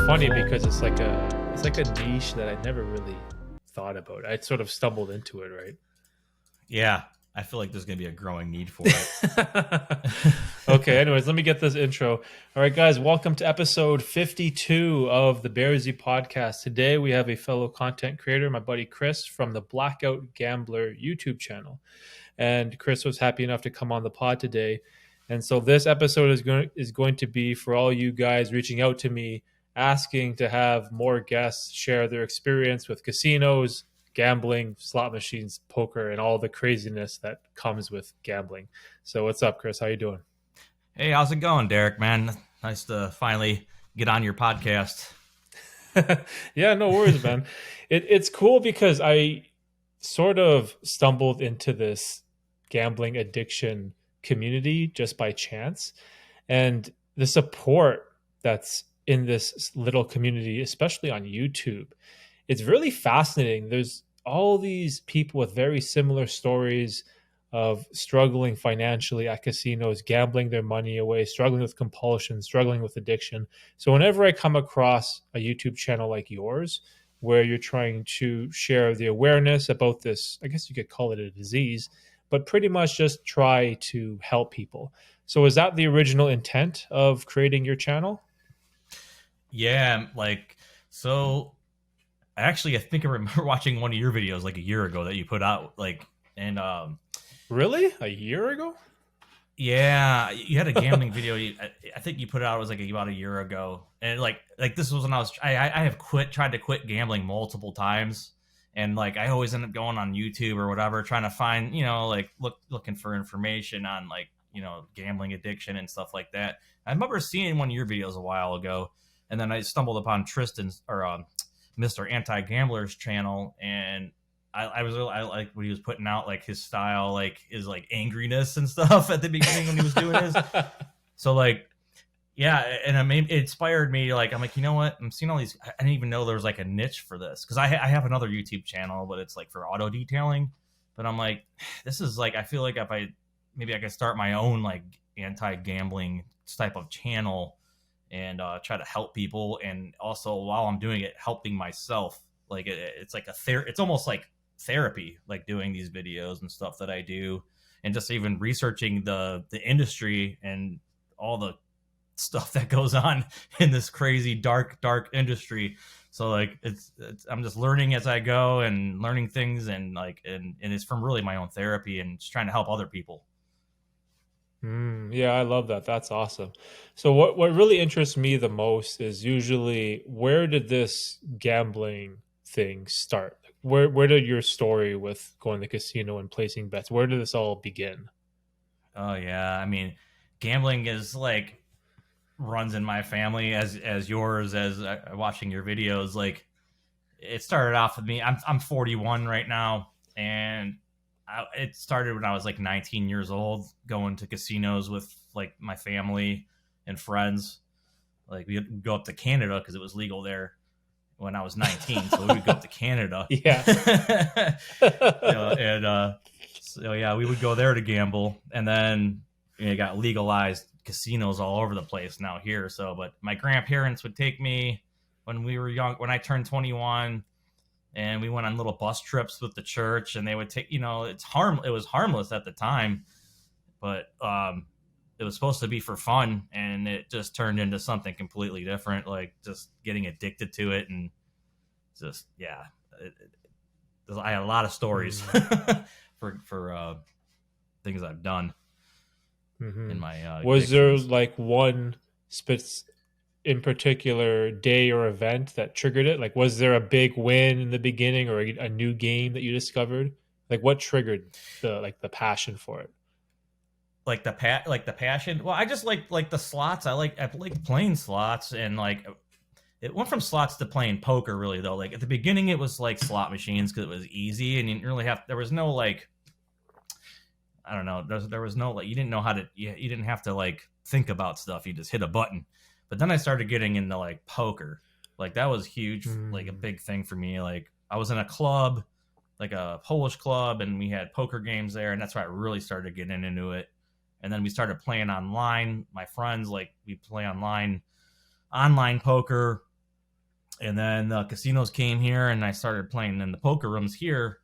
funny because it's like a niche that I never really thought about. I sort of stumbled into it, right? Yeah, I feel like there's going to be a growing need for it. Okay, anyways, let me get this intro. All right, guys, welcome to episode 52 of the Bearzi podcast. Today we have a fellow content creator, my buddy Chris from the Blackout Gambler YouTube channel. And Chris was happy enough to come on the pod today. And so this episode is going to be for all you guys reaching out to me, asking to have more guests share their experience with casinos, gambling, slot machines, poker, and all the craziness that comes with gambling. So what's up, Chris? How you doing? Hey, how's it going, Derek, man? Nice to finally get on your podcast. Yeah, no worries, man. It's cool because I sort of stumbled into this gambling addiction community just by chance. And the support that's in this little community, especially on YouTube, it's really fascinating. There's all these people with very similar stories of struggling financially at casinos, gambling their money away, struggling with compulsion, struggling with addiction. So whenever I come across a YouTube channel like yours, where you're trying to share the awareness about this, I guess you could call it a disease, but pretty much just try to help people. So is that the original intent of creating your channel? Yeah, actually, I think I remember watching one of your videos like a year ago that you put out, Really? A year ago? yeah, you had a gambling video. I think you put it out, it was like about a year ago, and like this was when I have tried to quit gambling multiple times, and like I always end up going on YouTube or whatever, trying to find looking for information on gambling addiction and stuff like that. I remember seeing one of your videos a while ago, and then I stumbled upon Tristan's Mr. Anti-Gambler's channel, and I like what he was putting out, like his style, like his like angriness and stuff at the beginning when he was doing his. So like, yeah, and it inspired me. Like, I'm like, you know what? I'm seeing all these. I didn't even know there was like a niche for this, because I have another YouTube channel, but it's like for auto detailing. But I'm like, this is like, I feel like if I could start my own like anti-gambling type of channel and try to help people, and also while I'm doing it, helping myself. Like it's like it's almost like therapy, like doing these videos and stuff that I do, and just even researching the industry and all the stuff that goes on in this crazy dark industry. So like it's I'm just learning as I go and learning things, and like and it's from really my own therapy and just trying to help other people. Yeah, I love that. That's awesome. So what really interests me the most is usually, where did this gambling thing start? Where did your story with going to the casino and placing bets, where did this all begin? Oh yeah, I mean, gambling is like runs in my family as yours, as watching your videos. Like it started off with me. I'm 41 right now, and it started when I was like 19 years old, going to casinos with like my family and friends. Like we'd go up to Canada because it was legal there when I was 19, so we would go up to Canada. Yeah. So yeah, we would go there to gamble, and then it got legalized casinos all over the place now here. So, but my grandparents would take me when we were young, when I turned 21, and we went on little bus trips with the church, and they would take, it was harmless at the time, but it was supposed to be for fun, and it just turned into something completely different, like just getting addicted to it. And just, yeah, I had a lot of stories for things I've done in my was there like one in particular day or event that triggered it? Like, was there a big win in the beginning, or a new game that you discovered? Like, what triggered the passion for it? Like the passion. Well, I just like the slots. I like playing slots, and like it went from slots to playing poker. Really though, like at the beginning, it was like slot machines because it was easy, and you didn't really there was no like, I don't know. There was no like, you didn't know how to. You didn't have to like think about stuff. You just hit a button. But then I started getting into like poker. Like that was huge, like a big thing for me. Like I was in a club, like a Polish club, and we had poker games there, and that's why I really started getting into it. And then we started playing online. My friends, like, we play online poker. And then the casinos came here, and I started playing in the poker rooms here,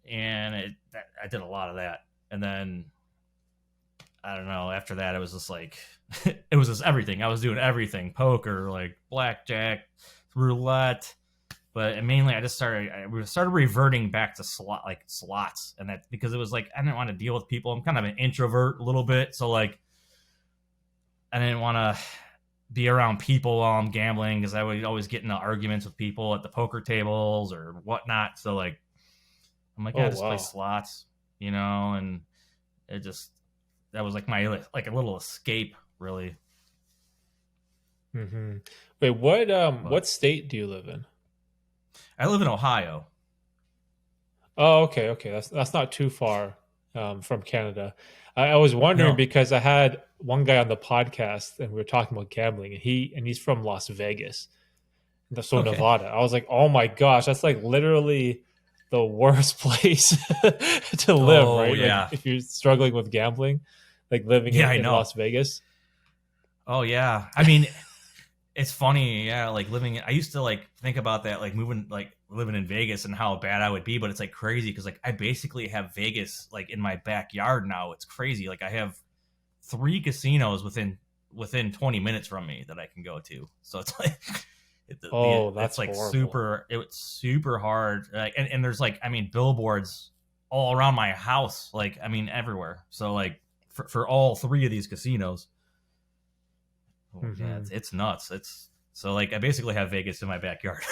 and I did a lot of that. And then I don't know. After that, it was just like it was just everything. I was doing everything: poker, like blackjack, roulette. But mainly, we started reverting back to slots, and that because it was like I didn't want to deal with people. I'm kind of an introvert a little bit, so like I didn't want to be around people while I'm gambling because I would always get into arguments with people at the poker tables or whatnot. So like I'm like, Oh I just play wow. slots, and it just that was like my like a little escape, really. Hmm. Wait, But what state do you live in? I live in Ohio. Oh, okay, okay. That's not too far from Canada. I was wondering No, because I had one guy on the podcast and we were talking about gambling, and he's from Las Vegas, so okay. Nevada. I was like, oh my gosh, that's like literally the worst place to live, Oh right? Like yeah, if you're struggling with gambling, like living yeah, I in know. Las Vegas. Oh yeah, I mean, it's funny, yeah. Like living, I used to like think about that, like moving, like living in Vegas and how bad I would be, but it's like crazy because like I basically have Vegas like in my backyard now. It's crazy. Like I have three casinos within 20 minutes from me that I can go to. So it's like Oh, it's that's like horrible. it's super hard. Like and there's like I mean billboards all around my house. Like I mean everywhere. So like for all three of these casinos. Oh, yeah, Hmm. it's nuts. It's so like I basically have Vegas in my backyard.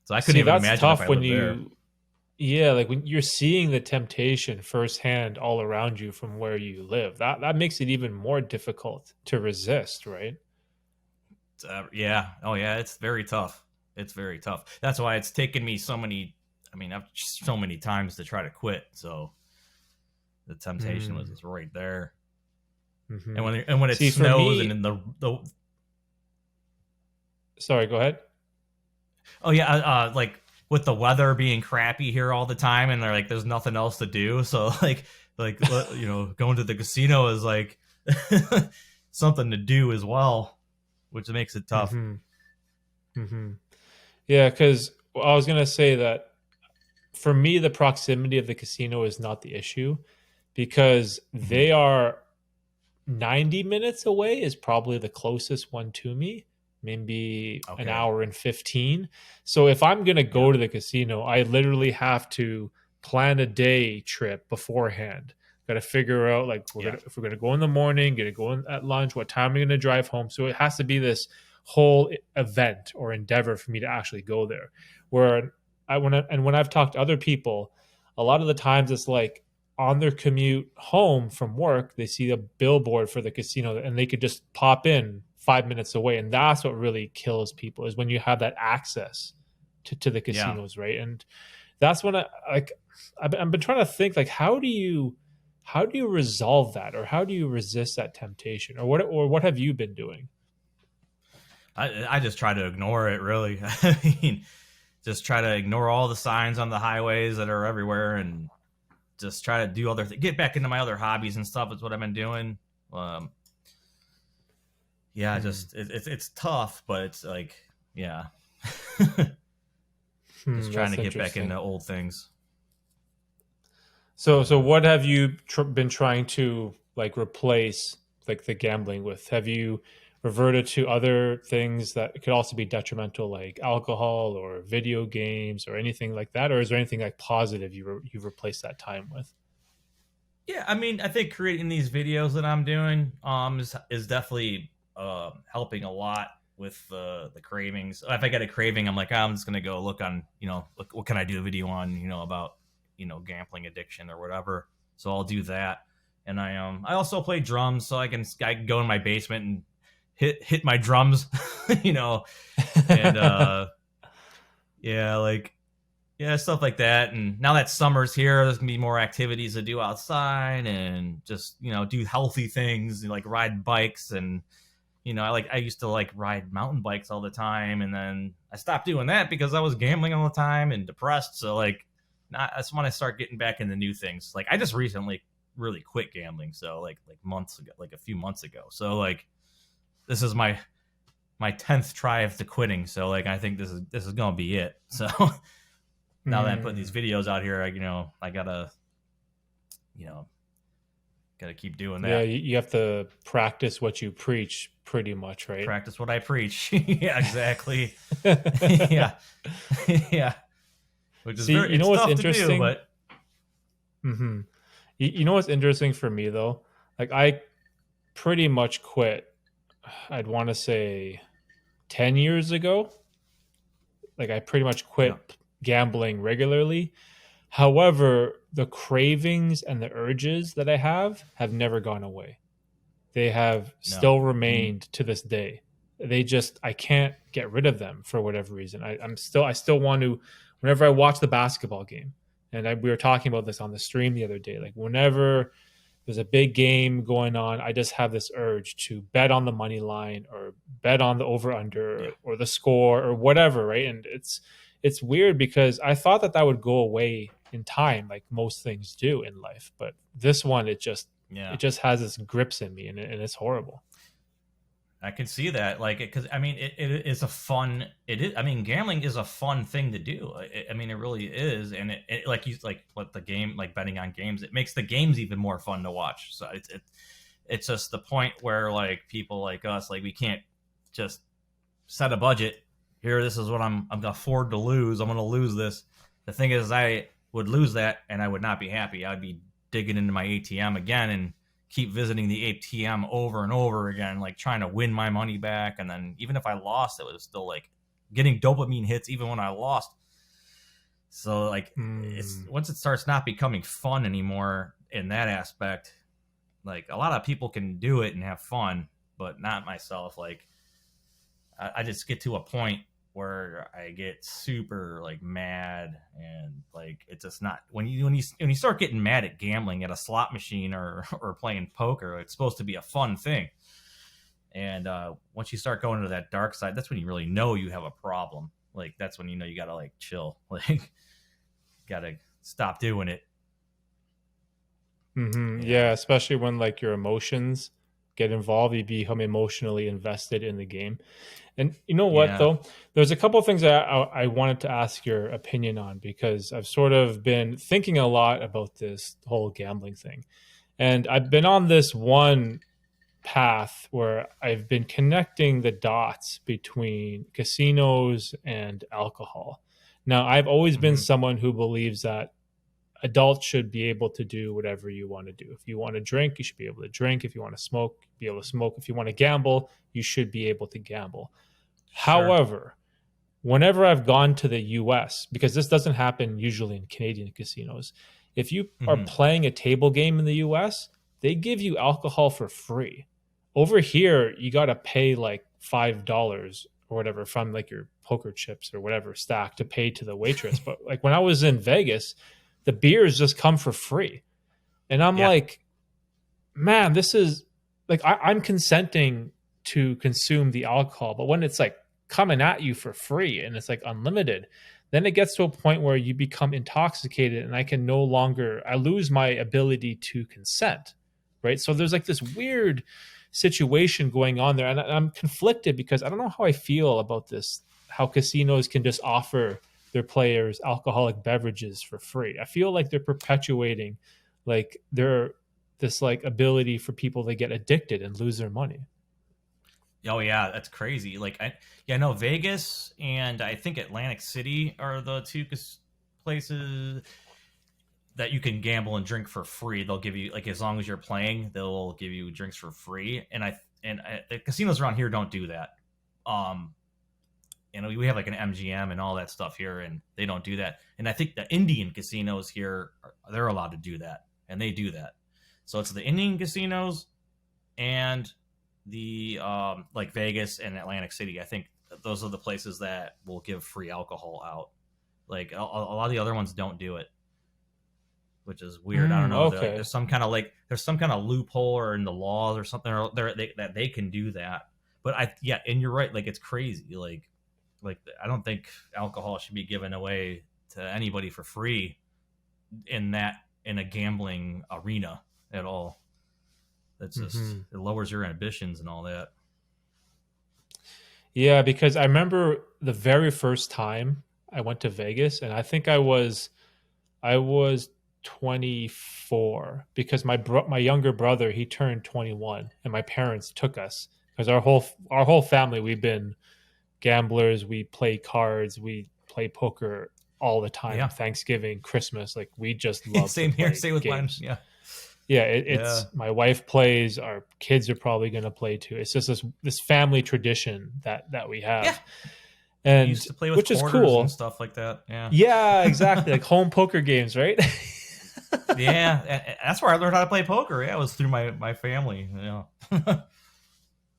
So I couldn't See, even that's imagine if I tough when lived there. you, yeah, like when you're seeing the temptation firsthand all around you from where you live. That makes it even more difficult to resist, right? Yeah. Oh yeah, it's very tough. It's very tough. That's why it's taken me so many. I mean, I've so many times to try to quit. So the temptation was Mm, just right there. hmm. And when it See, for snows and me, in the sorry, go ahead. oh yeah, like with the weather being crappy here all the time, and they're like, there's nothing else to do. So going to the casino is like something to do as well, which makes it tough. Hmm. Hmm. Yeah, because I was gonna say that for me, the proximity of the casino is not the issue because Hmm. they are 90 minutes away is probably the closest one to me, maybe an Okay. hour and 15. So if I'm going to Yeah. go to the casino, I literally have to plan a day trip beforehand. Got to figure out like Yeah. if we're going to go in the morning, going to go in at lunch, what time are we going to drive home. So it has to be this whole event or endeavor for me to actually go there. Where when I've talked to other people, a lot of the times it's like on their commute home from work, they see a billboard for the casino and they could just pop in 5 minutes away. And that's what really kills people is when you have that access to the Yeah. casinos, right? And that's when I've been trying to think like how do you resolve that or how do you resist that temptation or what have you been doing? I just try to ignore it, really. I mean, just try to ignore all the signs on the highways that are everywhere and just try to do other things. Get back into my other hobbies and stuff is what I've been doing. Um, yeah, Hmm. just it's tough, but it's like, yeah, Hmm, just trying to that's get back into interesting. old things. So Uh, what have you been trying to like replace like the gambling with? Have you reverted to other things that could also be detrimental, like alcohol or video games or anything like that, or is there anything like positive you've replaced that time with? yeah, I mean, I think creating these videos that I'm doing is definitely helping a lot with the cravings. If I get a craving, I'm like, oh, I'm just gonna go look on, look what can I do a video on, about gambling addiction or whatever. So I'll do that, and I also play drums, so I can go in my basement and hit my drums, you know, and yeah, like yeah, stuff like that. And now that summer's here, there's gonna be more activities to do outside and just do healthy things like ride bikes. And I used to like ride mountain bikes all the time, and then I stopped doing that because I was gambling all the time and depressed. So like, I just want to start getting back into new things. Like I just recently really quit gambling, so like months ago, like a few months ago. So like this is my my 10th try of the quitting. So like I think this is gonna be it. So now that I'm putting these Mm. videos out here, I you know gotta keep doing Yeah, that. you have to practice what you preach, pretty much, right? Practice what I preach. Yeah, exactly. Yeah, yeah. Which is See, very you know it's what's tough to do, interesting? but Hmm. You know what's interesting for me though? Like I pretty much quit. I'd want to say 10 years ago. Like I pretty much yeah, quit gambling regularly. However, the cravings and the urges that I have never gone away. They have no. still remained to this day. They just I can't get rid of them for whatever reason. I still want to whenever I watch the basketball game, and we were talking about this on the stream the other day. Like whenever there's a big game going on, I just have this urge to bet on the money line or bet on the over Yeah. under or the score or whatever, right? And it's weird because I thought that that would go away in time, like most things do in life, but this one it Yeah. just has its grips in me, and it's horrible. I can see that, like, because I mean, it is a fun. It is. I mean, gambling is a fun thing to do. I mean, it really is, and like you like what the game, like betting on games, it makes the games even more fun to watch. So it's just the point where like people like us, like we can't just set a budget. Here, this is what I'm gonna afford to lose. I'm gonna lose this. The thing is, I would lose that, and I would not be happy. I'd be digging into my ATM again and keep visiting the ATM over and over again, like trying to win my money back. And then even if I lost, it was still like getting dopamine hits even when I lost. So like it's Mm. once it starts not becoming fun anymore in that aspect, like a lot of people can do it and have fun, but not myself. Like I just get to a point where I get super like mad and like it's just not when you start getting mad at gambling at a slot machine or playing poker, it's supposed to be a fun thing. And once you start going to that dark side, that's when you really know you have a problem. Like that's when you know you gotta like chill, like gotta stop doing it. Yeah, Yeah, especially when like your emotions get involved, you become emotionally invested in the game. And you know what yeah. though? There's a couple of things that I wanted to ask your opinion on because I've sort of been thinking a lot about this whole gambling thing. And I've been on this one path where I've been connecting the dots between casinos and alcohol. Now, I've always been Mm-hmm. someone who believes that adults should be able to do whatever you want to do. If you want to drink, you should be able to drink. If you want to smoke, be able to smoke. If you want to gamble, you should be able to gamble. Sure. However, whenever I've gone to the US, because this doesn't happen usually in Canadian casinos, if you are Mm-hmm. playing a table game in the US, they give you alcohol for free. Over here, you got to pay like $5 or whatever from like your poker chips or whatever stack to pay to the waitress. But like when I was in Vegas, the beers just come for free. And I'm Yeah. like, man, this is like I'm consenting to consume the alcohol, but when it's like coming at you for free and it's like unlimited, then it gets to a point where you become intoxicated and I lose my ability to consent. Right. So there's like this weird situation going on there. And I'm conflicted because I don't know how I feel about this, how casinos can just offer their players alcoholic beverages for free. I feel like they're perpetuating like their this like ability for people to get addicted and lose their money. Oh yeah, that's crazy. Like I know Vegas and I think Atlantic City are the two places that you can gamble and drink for free. They'll give you like as long as you're playing, they'll give you drinks for free. The casinos around here don't do that. Um, we have like an MGM and all that stuff here, and they don't do that. And I think the Indian casinos here they're allowed to do that, and they do that. So it's the Indian casinos and the like Vegas and Atlantic City. I think those are the places that will give free alcohol out. Like a lot of the other ones don't do it, which is weird. I don't know. Okay. There's some kind of like there's some kind of loophole or in the laws or something or that they can do that. But yeah, and you're right. Like it's crazy. Like I don't think alcohol should be given away to anybody for free in a gambling arena at all. That's just Hmm. it lowers your ambitions and all that. Yeah, because I remember the very first time I went to Vegas, and I think I was 24 because my younger brother, he turned 21, and my parents took us because our whole family, we've been gamblers. We play cards, we play poker all the time. Yeah. Thanksgiving, Christmas, like we just love to Same here. play Same with mine. games. Yeah. Yeah, Yeah. it's my wife plays. Our kids are probably going to play too. It's just this family tradition that we Yeah. have, We and used to play with which is quarters and cool. stuff like that. Yeah. Yeah, exactly, like home poker games, right? Yeah. That's where I learned how to play poker. Yeah. It was through my family. Yeah.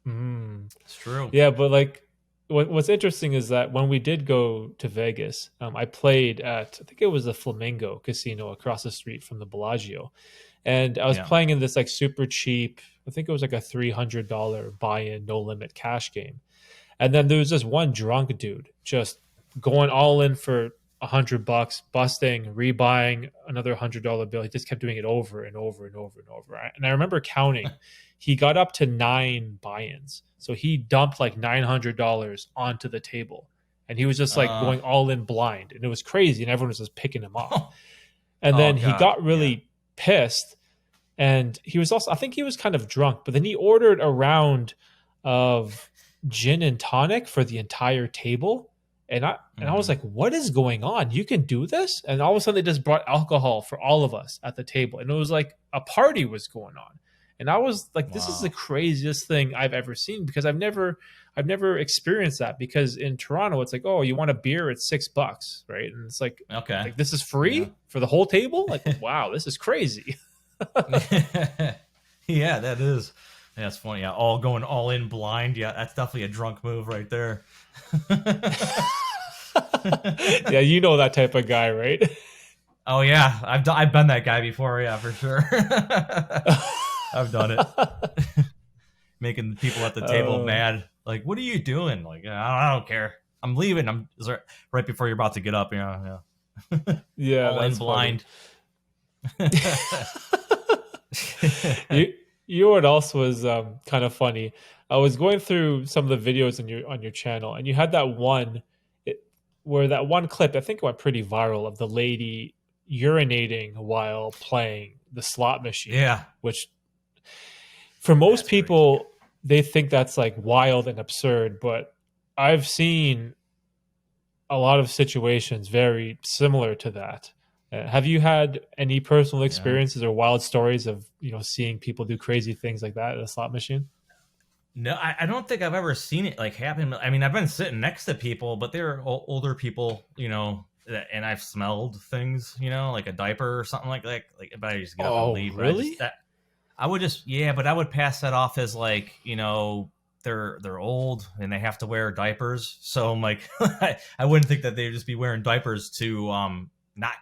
Mm. It's true. Yeah, but like what's interesting is that when we did go to Vegas, I played at, I think it was the Flamingo Casino across the street from the Bellagio, and I was Yeah. playing in this like super cheap. I think it was like a $300 buy-in, no limit cash game. And then there was this one drunk dude just going all in for $100, busting, rebuying another $100 bill. He just kept doing it over and over and over and over. And I remember counting, he got up to 9 buy-ins. So he dumped like $900 onto the table. And he was just like Uh, going all in blind. And it was crazy. And everyone was just picking him off. oh, And oh then he God. got Yeah. really pissed, and he was also, I think he was kind of drunk, but then he ordered a round of gin and tonic for the entire table. And I was Hmm. like, what is going on? You can do this? And all of a sudden they just brought alcohol for all of us at the table, and it was like a party was going on. And I was like, this is the Wow. craziest thing I've ever seen, because I've never experienced that, because in Toronto it's like, oh, you want a beer, it's $6, right? And it's Okay. like this is Yeah. free for the whole table? Like, wow, this is crazy. Yeah, that is. Yeah, it's funny. Yeah, all going all in blind. Yeah, that's definitely a drunk move right there. Yeah, you know that type of guy, right? Oh yeah, I've been that guy before. Yeah, for sure. I've done it, making the people at the table uh, mad. Like, what are you doing? Like, I don't care. I'm leaving. Right before you're about to get up. Yeah, yeah. yeah, All in that's funny. blind. you you know what else was kind of funny? I was going through some of the videos on your channel, and you had that one, it, where that one clip, I think it went pretty viral, of the lady urinating while playing the slot machine, Yeah, which for most that's crazy. people they think that's like wild and absurd, but I've seen a lot of situations very similar to that. Have you had any personal Yeah. experiences or wild stories of seeing people do crazy things like that at a slot machine? No, I don't think I've ever seen it like happen. I mean, I've been sitting next to people, but they're older people, and I've smelled things, like a diaper or something like that. Like, but I just get up and Oh, leave. But really? I would just, yeah, but I would pass that off as like, they're old and they have to wear diapers. So I'm like, I wouldn't think that they'd just be wearing diapers to not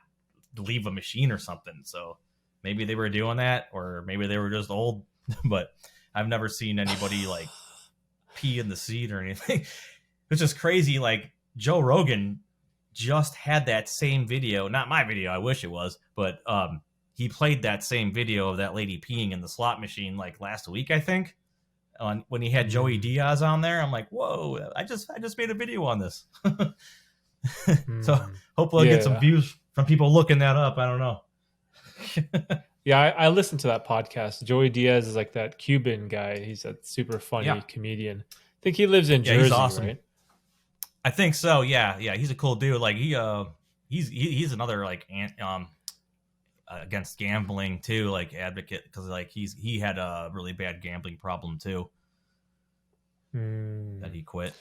leave a machine or something. So maybe they were doing that, or maybe they were just old. But I've never seen anybody like pee in the seat or anything. It's just crazy. Like Joe Rogan just had that same video, not my video, I wish it was, but he played that same video of that lady peeing in the slot machine like last week, I think. On when he had Joey Mm, Diaz on there, I'm like, whoa! I just made a video on this. So mm. hopefully I'll get some Yeah. views from people looking that up. I don't know. Yeah, I listened to that podcast. Joey Diaz is like that Cuban guy. He's a super Yeah, funny comedian. I think he lives in yeah, he's Jersey, awesome. right? I think so. Yeah, yeah, he's a cool dude. Like he's another like against gambling too, like advocate, because like he had a really bad gambling problem too that Mm. he quit.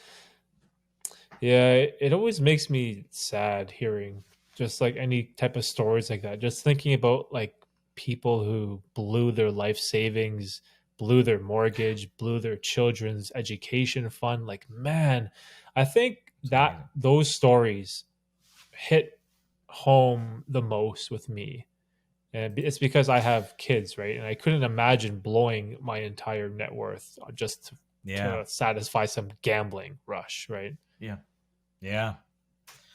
Yeah, it always makes me sad hearing just like any type of stories like that. Just thinking about like people who blew their life savings, blew their mortgage, blew their children's education fund. Like, man, I think It's that amazing. those stories hit home the most with me. And it's because I have kids, right? And I couldn't imagine blowing my entire net worth just Yeah, to satisfy some gambling rush, right? yeah, yeah.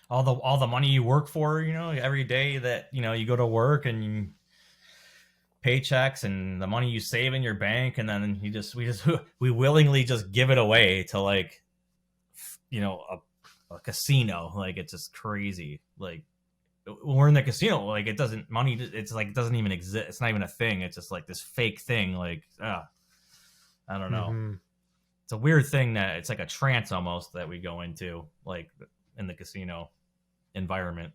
All the money you work for, every day that you go to work and paychecks and the money you save in your bank, and then we willingly just give it away to like a casino. Like, it's just crazy. Like, when we're in the casino, like, it doesn't money. It's like, it doesn't even exist. It's not even a thing. It's just like this fake thing. Like, I don't know. Mm-hmm. It's a weird thing that it's like a trance almost that we go into, like, in the casino environment.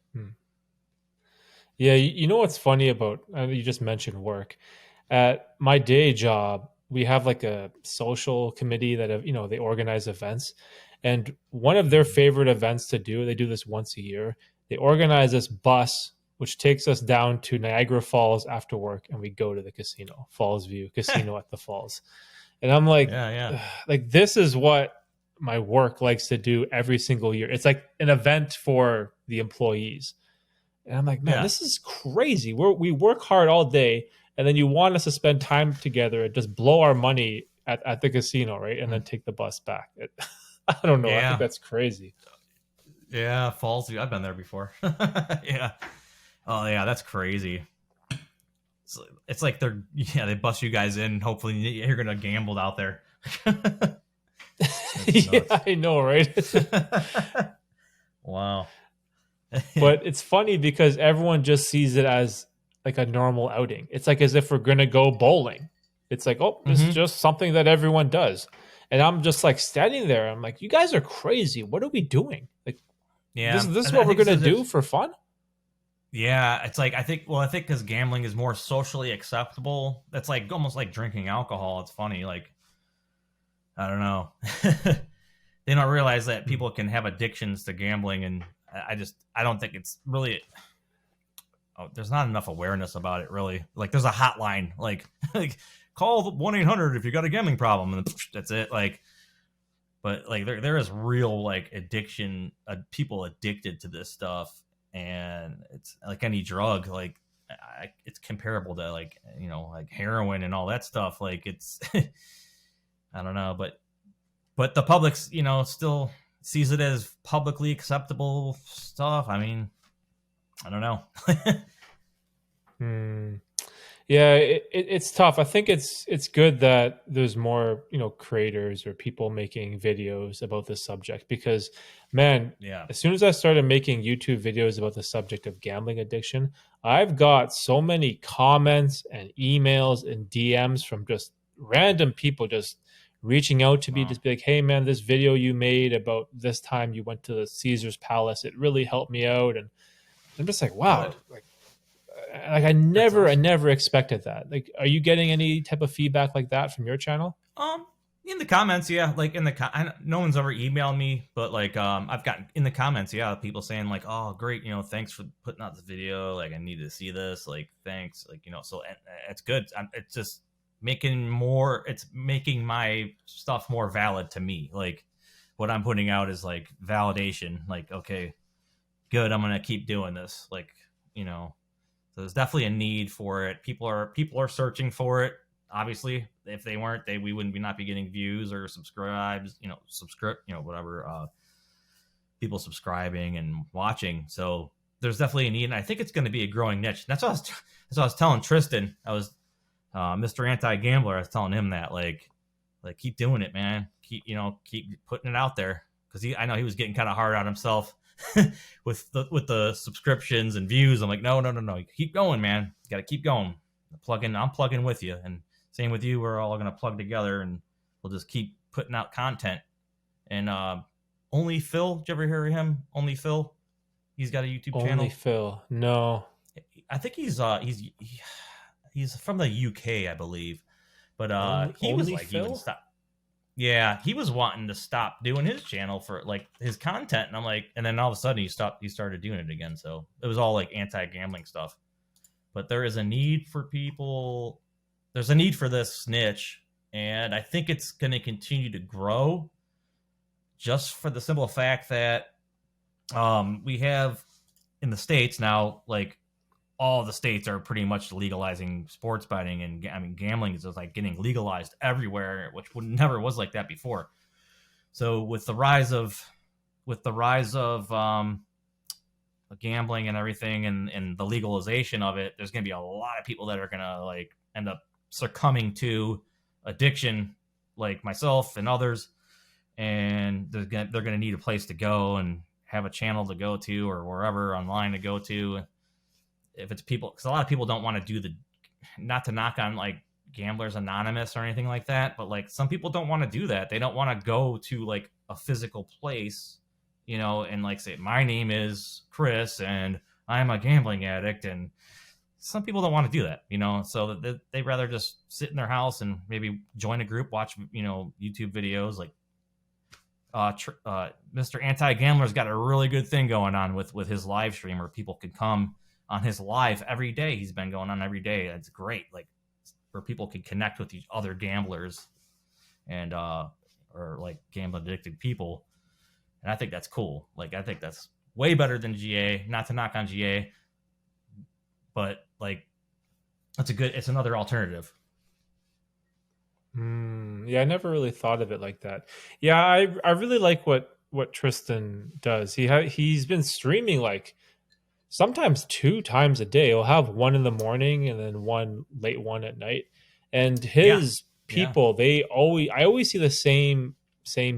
Yeah, you know what's funny about you just mentioned work. At my day job, we have like a social committee that have, they organize events. And one of their favorite events to do, they do this once a year. They organize this bus which takes us down to Niagara Falls after work and we go to the casino, Falls View Casino at the Falls. And I'm like, Yeah, yeah. like this is what my work likes to do every single year. It's like an event for the employees. And I'm like, man, Yeah. this is crazy. We work hard all day, and then you want us to spend time together and just blow our money at the casino, right? And then take the bus back. I don't know. I think Yeah. that's crazy. Yeah, Falls View. I've been there before. Yeah. Oh yeah, that's crazy. It's like they bust you guys in. Hopefully you're gonna gamble out there. Yeah, I know, right? Wow. But it's funny because everyone just sees it as like a normal outing. It's like as if we're gonna go bowling. It's like, oh, it's just something that everyone does. And I'm just like standing there. I'm like, you guys are crazy. What are we doing? Like, Yeah, this is what we're gonna do for fun. Yeah, it's like I think because gambling is more socially acceptable. That's like almost like drinking alcohol. It's funny, like, I don't know. They don't realize that people can have addictions to gambling, and I don't think it's really. Oh, there's not enough awareness about it, really. Like, there's a hotline, like call 1-800 if you got a gambling problem, and that's it. Like, but like there is real like addiction, people addicted to this stuff, and it's like any drug. Like, it's comparable to like like heroin and all that stuff. Like, it's I don't know, but the public's still sees it as publicly acceptable stuff. I mean, I don't know. Yeah, it's tough. I think it's good that there's more creators or people making videos about this subject because, man, Yeah. as soon as I started making YouTube videos about the subject of gambling addiction, I've got so many comments and emails and DMs from just random people just reaching out to me, just be like, hey man, this video you made about this time you went to the Caesar's Palace, it really helped me out. And I'm just like, wow, like I never expected that. Like, are you getting any type of feedback like that from your channel? In the comments, yeah, like no one's ever emailed me, but like I've gotten in the comments, yeah, people saying like, oh great, thanks for putting out this video, like I need to see this, like thanks, like so it's good. It's just making my stuff more valid to me. Like, what I'm putting out is like validation, like, okay, good, I'm gonna keep doing this, like, so there's definitely a need for it. People are searching for it. Obviously, if they weren't, we wouldn't not be getting views or subscribes, whatever, people subscribing and watching. So there's definitely a need, and I think it's going to be a growing niche. That's what I was telling Tristan. I was Mr. Anti-Gambler. I was telling him that like keep doing it, man. Keep putting it out there, because I know he was getting kind of hard on himself with the subscriptions and views. I'm like, no, keep going, man. You got to keep going. I'm plugging with you, and same with you. We're all going to plug together, and we'll just keep putting out content. And Only Phil, did you ever hear of him? Only Phil, he's got a YouTube channel. Only Phil, no. I think he's from the UK, I believe. But he was like, Phil? Even stop. Yeah, he was wanting to stop doing his channel for like his content, and I'm like, and then all of a sudden he started doing it again. So it was all like anti-gambling stuff. But there is a need for people. There's a need for this niche, and I think it's going to continue to grow, just for the simple fact that we have in the States now, like all the states are pretty much legalizing sports betting, and I mean gambling is just like getting legalized everywhere, which never was like that before. So with the rise of gambling and everything, and the legalization of it, there's going to be a lot of people that are going to like end up succumbing to addiction, like myself and others. and they're gonna need a place to go and have a channel to go to or wherever online to go to. If it's people, because a lot of people don't want to do the, not to knock on like Gamblers Anonymous or anything like that, but like some people don't want to do that. They don't want to go to like a physical place, you know, and like say, my name is Chris and I'm a gambling addict. And some people don't want to do that, you know, so they'd rather just sit in their house and maybe join a group, watch, you know, YouTube videos. Like Mr. Anti-Gambler's got a really good thing going on with his live stream where people can come on his live every day. He's been going on every day. It's great. Like, where people can connect with each other gamblers and or like gambling addicted people. And I think that's cool. Like, I think that's way better than GA. Not to knock on GA, but like it's another alternative. Yeah, I never really thought of it like that. Yeah, I really like what Tristan does. He's been streaming like sometimes 2 times a day. He'll have one in the morning and then one late one at night. And his people, I always see the same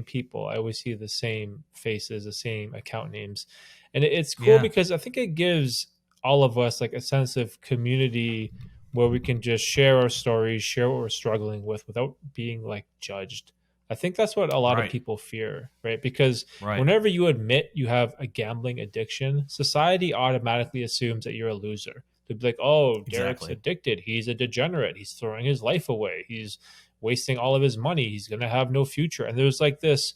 people. I always see the same faces, the same account names. And it's cool because I think it gives all of us like a sense of community where we can just share our stories, share what we're struggling with without being like judged. I think that's what a lot of people fear, right? Because whenever you admit you have a gambling addiction, society automatically assumes that you're a loser. They'd be like, oh, Derek's addicted. He's a degenerate. He's throwing his life away. He's wasting all of his money. He's going to have no future. And there's like this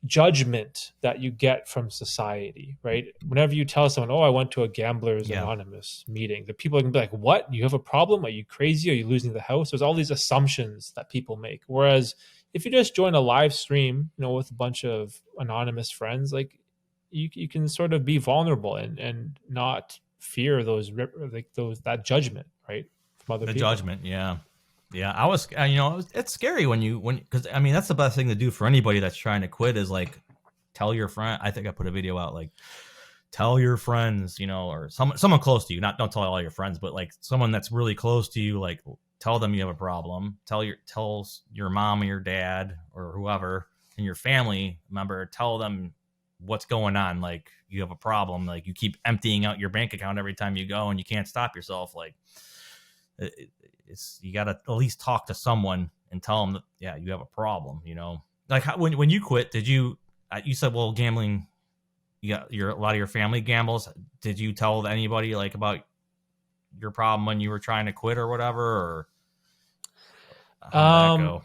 judgment that you get from society, right? Whenever you tell someone, oh, I went to a Gamblers Anonymous meeting, the people are going to be like, what? You have a problem? Are you crazy? Are you losing the house? There's all these assumptions that people make. Whereas if you just join a live stream, you know, with a bunch of anonymous friends, like you can sort of be vulnerable and not fear that judgment, right? From other people. Judgment. Yeah. I was, you know, it's scary because I mean, that's the best thing to do for anybody that's trying to quit is like, tell your friend. I think I put a video out, like, tell your friends, you know, or someone close to you, don't tell all your friends, but like someone that's really close to you, like tell them you have a problem, tell your mom or your dad or whoever in your family member, tell them what's going on. Like, you have a problem. Like, you keep emptying out your bank account every time you go and you can't stop yourself. Like, you got to at least talk to someone and tell them that, yeah, you have a problem, you know. Like, when you quit, did you said, well, gambling, you got a lot of your family gambles. Did you tell anybody like about your problem when you were trying to quit or whatever, or how did that go?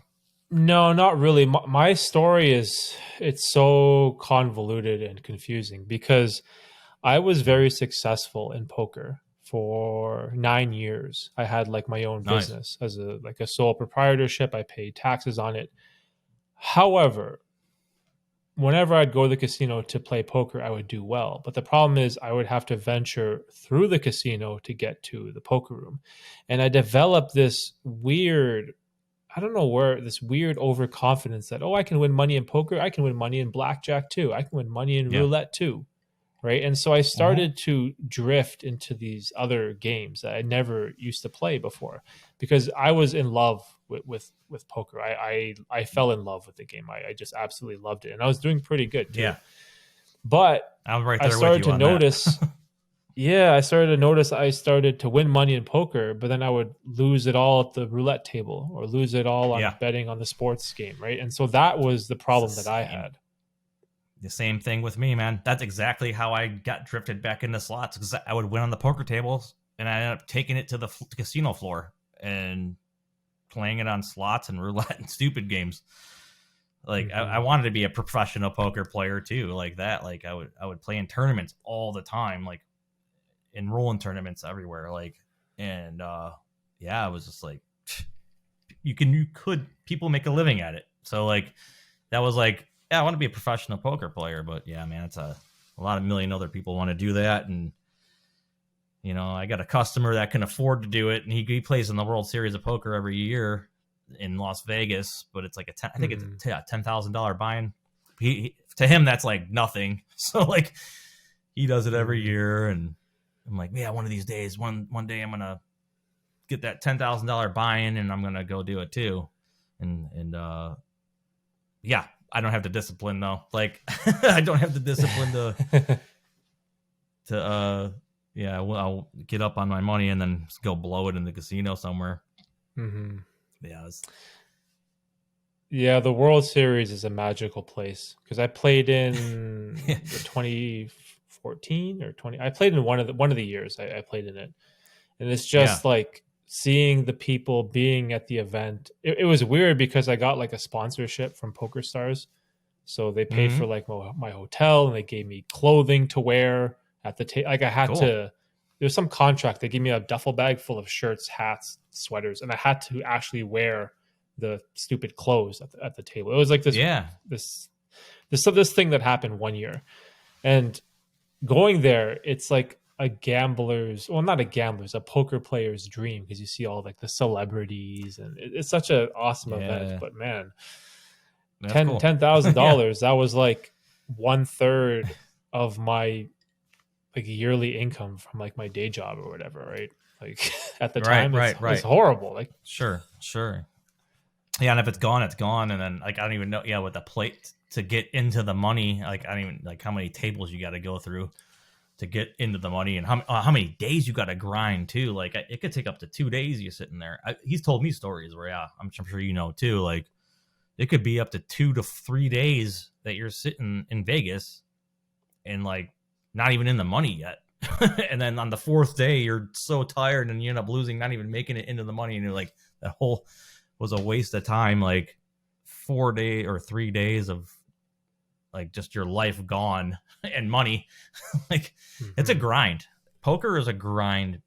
No, not really. My story it's so convoluted and confusing because I was very successful in poker for 9 years. I had like my own business as a sole proprietorship. I paid taxes on it. However, whenever I'd go to the casino to play poker, I would do well. But the problem is I would have to venture through the casino to get to the poker room. And I developed this weird, I don't know where, this weird overconfidence that, oh, I can win money in poker. I can win money in blackjack too. I can win money in roulette too. Right. And so I started to drift into these other games that I never used to play before because I was in love with poker. I fell in love with the game. I just absolutely loved it. And I was doing pretty good too. Yeah. But I'm right there I started with you to notice I started to win money in poker, but then I would lose it all at the roulette table or lose it all on betting on the sports game. Right. And so that was the problem that I had. The same thing with me, man. That's exactly how I got drifted back into slots because I would win on the poker tables and I ended up taking it to the casino floor and playing it on slots and roulette and stupid games. Like I wanted to be a professional poker player too, like that. Like I would play in tournaments all the time, like enroll in tournaments everywhere. Like, and I was just like, people make a living at it. So like, that was like, yeah, I want to be a professional poker player, but yeah, man, it's a lot of million other people want to do that. And, you know, I got a customer that can afford to do it. And he plays in the World Series of Poker every year in Las Vegas, but it's like I think it's a $10,000 buy-in. To him, that's like nothing. So like he does it every year. And I'm like, yeah, one of these days, one day I'm going to get that $10,000 buy-in and I'm going to go do it too. And I don't have the discipline though. Like I don't have the discipline to yeah, well, I'll get up on my money and then just go blow it in the casino somewhere. Hmm. Yeah, Yeah, the World Series is a magical place because I played in the 2014 or 20. I played in one of the years I played in it, and it's yeah. just like seeing the people being at the event. It was weird because I got like a sponsorship from PokerStars, so they paid Mm-hmm. for like my hotel and they gave me clothing to wear at the table. Like I had Cool. to. There's some contract. They gave me a duffel bag full of shirts, hats, sweaters, and I had to actually wear the stupid clothes at the table. It was like Yeah. this this thing that happened one year, and going there, it's like a gambler's, well, not a gambler's, a poker player's dream because you see all like the celebrities, and it's such an awesome event. Yeah. But man, That's ten cool. ten thousand Yeah. dollars that was like 1/3 of my like yearly income from like my day job or whatever, right? Like at the Right, time, it's right. horrible. Like, Sure, sure. Yeah, and if it's gone, it's gone. And then like I don't even know. Yeah, with the plate to get into the money, like I don't even like how many tables you got to go through to get into the money, and how many days you got to grind too. Like it could take up to 2 days you sitting there. He's told me stories where yeah, I'm sure you know too. Like it could be up to 2 to 3 days that you're sitting in Vegas and like not even in the money yet. And then on the fourth day, you're so tired and you end up losing, not even making it into the money. And you're like, that whole was a waste of time. Like 4 day or 3 days of like just your life gone and money. Like it's a mhm. grind. Poker is a grind,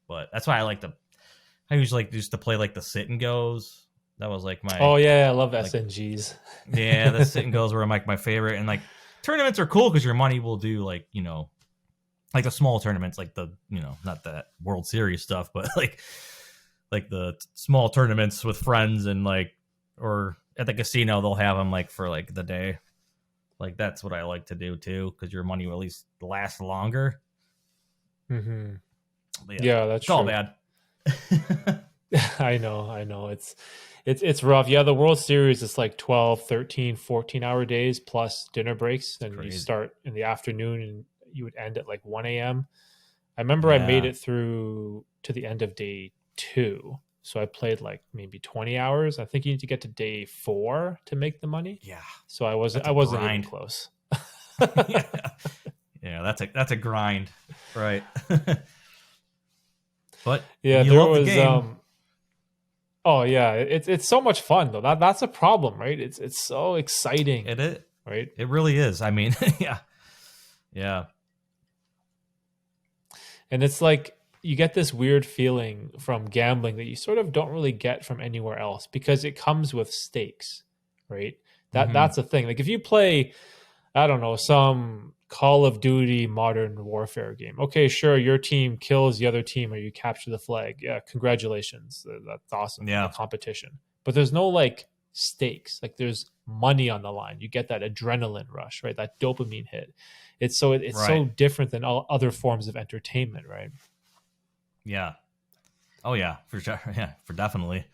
but that's why I usually like used to play like the sit and goes. That was like Oh my, yeah, I love like, SNGs. yeah, the sit and goes were like my favorite. And like tournaments are cool because your money will do like, like the small tournaments, like the, not that World Series stuff, but like the small tournaments with friends and like, or at the casino, they'll have them like for like the day. Like that's what I like to do too, because your money will at least last longer. Hmm. But yeah, Yeah, that's it's all true. bad. I know. It's rough. Yeah, the World Series is like 12, 13, 14 hour days plus dinner breaks. And you Crazy. start in the afternoon and you would end at like 1 a.m. I remember I made Yeah. it through to the end of day two. So I played like maybe 20 hours. I think you need to get to day four to make the money. Yeah. So I wasn't That's I a wasn't even grind. close. Yeah. Yeah. That's a grind. Right. But Yeah, you there love the was game. oh yeah, it's so much fun though. That's a problem, right? It's so exciting, It is. right? It really is. I mean, yeah. Yeah. And it's like you get this weird feeling from gambling that you sort of don't really get from anywhere else because it comes with stakes, right? That's Mm-hmm. the thing. Like if you play, I don't know, some Call of Duty Modern Warfare game. Okay, sure, your team kills the other team or you capture the flag. Yeah, congratulations. That's awesome. The Yeah. competition. But there's no like stakes. Like there's money on the line. You get that adrenaline rush, right? That dopamine hit. It's Right. so different than all other forms of entertainment, right? Yeah. Oh yeah, for sure. Yeah, for definitely.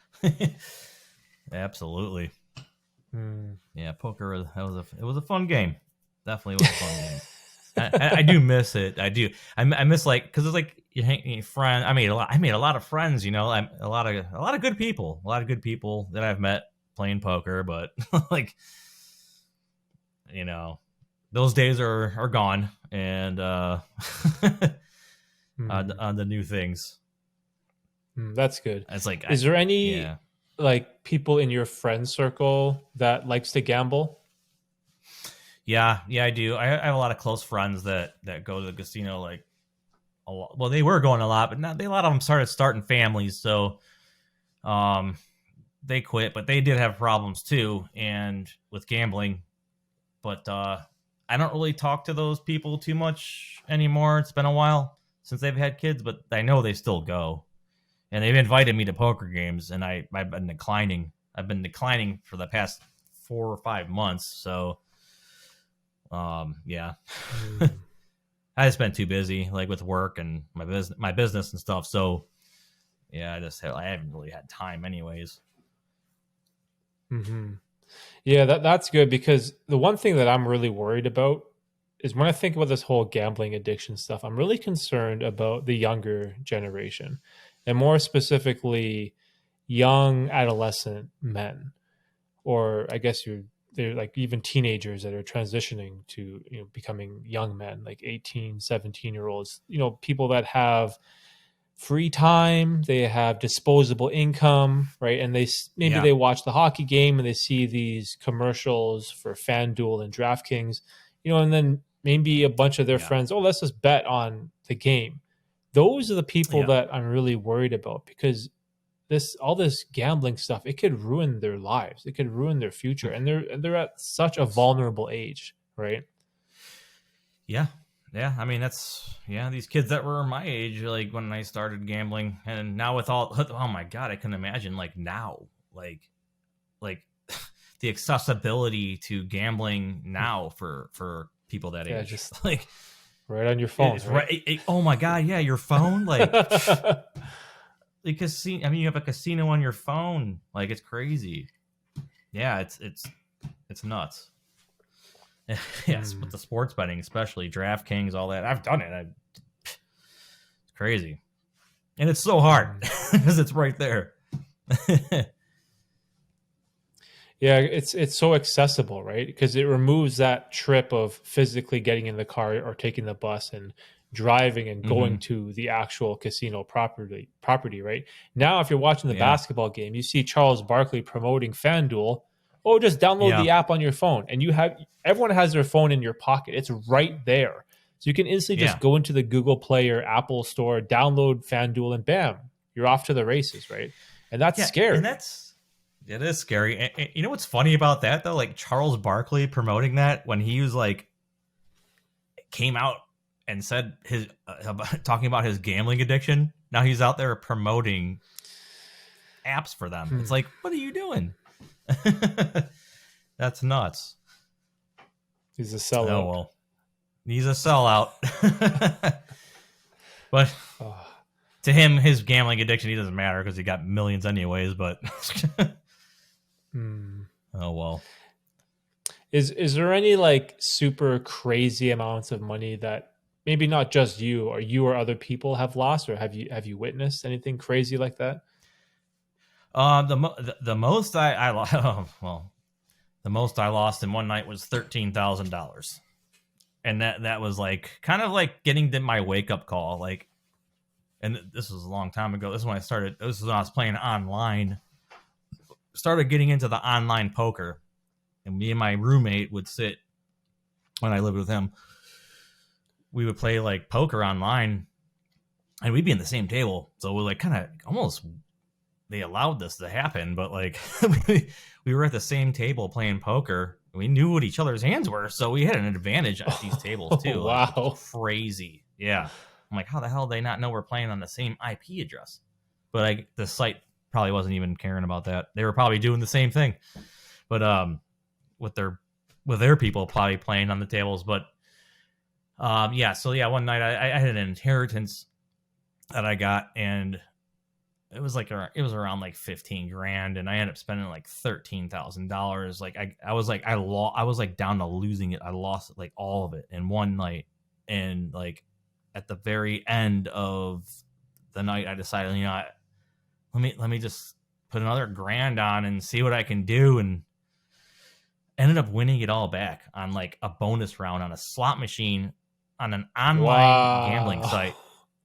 Absolutely. Hmm. Yeah, poker. It was a fun game. Definitely was a fun game. I do miss it. I do. I miss like because it's like you hang friend. I made a lot of friends. A lot of good people. A lot of good people that I've met playing poker. But like you know, those days are gone, and Hmm. on the new things. Hmm. That's good. It's like Is there yeah. any like people in your friend circle that likes to gamble? Yeah, yeah, I do. I have a lot of close friends that go to the casino like a lot. Well, they were going a lot, but not a lot of them starting families, so um they quit, but they did have problems too and with gambling. But I don't really talk to those people too much anymore. It's been a while since they've had kids, but I know they still go. And they've invited me to poker games and I've been declining. I've been declining for the past 4 or 5 months, so yeah. Hmm. I just been too busy, like with work and my business and stuff. So yeah, I haven't really had time, anyways. Hmm. Yeah, that's good because the one thing that I'm really worried about is when I think about this whole gambling addiction stuff, I'm really concerned about the younger generation and more specifically young adolescent men, or I guess they're like even teenagers that are transitioning to, becoming young men, like 18, 17-year olds, people that have free time, they have disposable income, right? And maybe Yeah, they watch the hockey game and they see these commercials for FanDuel and DraftKings, and then maybe a bunch of their yeah, friends, oh, let's just bet on the game. Those are the people yeah. that I'm really worried about because all this gambling stuff, it could ruin their lives. It could ruin their future. And they're at such a vulnerable age, right? Yeah. Yeah. I mean, that's, yeah, these kids that were my age, like when I started gambling, and now with all, oh my God, I can imagine like now, like the accessibility to gambling now for people that Yeah, age. just Like, right on your phones, it's right? right. Oh my God. Yeah. Your phone, like, because, I mean, you have a casino on your phone. Like, it's crazy. Yeah. It's nuts. Yes, with Hmm. the sports betting, especially DraftKings, all that. I've done it. It's crazy, and it's so hard Hmm. because it's right there. Yeah, it's so accessible, right? Because it removes that trip of physically getting in the car or taking the bus and driving and Hmm. going to the actual casino property, right? Now, if you're watching the Yeah, basketball game, you see Charles Barkley promoting FanDuel. Oh, just download yeah, the app on your phone, and everyone has their phone in your pocket. It's right there, so you can instantly just yeah, go into the Google Play or Apple Store, download FanDuel, and bam, you're off to the races, right? And that's yeah, and scary. it is scary. And you know what's funny about that though? Like Charles Barkley promoting that when he was like came out and said his talking about his gambling addiction. Now he's out there promoting apps for them. It's Hmm. like, what are you doing? That's nuts. He's a Oh sellout. well, he's a sellout. But Oh. to him, his gambling addiction, he doesn't matter because he got millions anyways. But Hmm. oh well. Is there any like super crazy amounts of money that maybe not just you or other people have lost, or have you witnessed anything crazy like that? The most I lost. Oh, well, the most I lost in one night was $13,000, and that was like kind of like getting to my wake up call. Like, and this was a long time ago. This is when I started. This is when I was playing online. Started getting into the online poker, and me and my roommate would sit when I lived with him. We would play like poker online, and we'd be in the same table. So we're like kind of almost they allowed this to happen, but like we were at the same table playing poker. We knew what each other's hands were, so we had an advantage at these tables Oh, too, which was wow. crazy. Yeah, I'm like, how the hell did they not know we're playing on the same IP address? But the site probably wasn't even caring about that. They were probably doing the same thing, but with their people probably playing on the tables. But yeah, so yeah, one night I had an inheritance that I got, and it was around like 15 grand, and I ended up spending like $13,000. Like I was like down to losing it. I lost like all of it in one night, and like at the very end of the night, I decided, let me just put another grand on and see what I can do, and ended up winning it all back on like a bonus round on a slot machine on an online gambling Wow. site.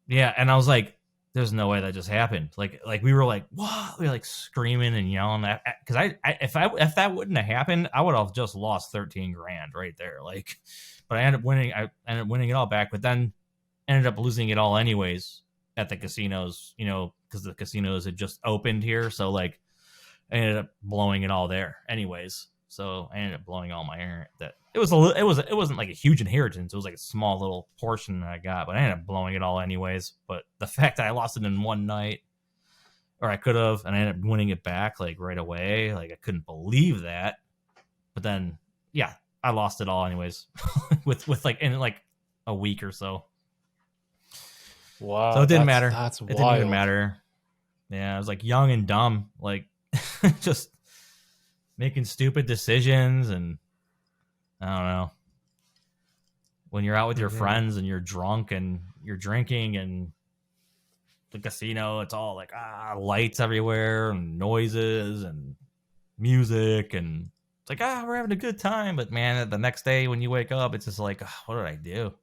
Yeah, and I was like, "There's no way that just happened." Like we were like, "What?" We were like screaming and yelling at because if that wouldn't have happened, I would have just lost 13 grand right there. Like, but I ended up winning. I ended up winning it all back, but then ended up losing it all anyways at the casinos. Because the casinos had just opened here, so like I ended up blowing it all there anyways. So I ended up blowing all my hair. That it wasn't like a huge inheritance. It was like a small little portion that I got, but I ended up blowing it all anyways. But the fact that I lost it in one night, or I could have, and I ended up winning it back like right away. Like I couldn't believe that. But then, yeah, I lost it all anyways, with like in like a week or so. So Wow, it didn't that's matter. that's It didn't even wild. matter. Yeah, I was like young and dumb. Like just making stupid decisions, and I don't know. When you're out with your Hmm. friends and you're drunk and you're drinking and the casino, it's all like lights everywhere and noises and music, and it's like we're having a good time, but man, the next day when you wake up, it's just like what did I do?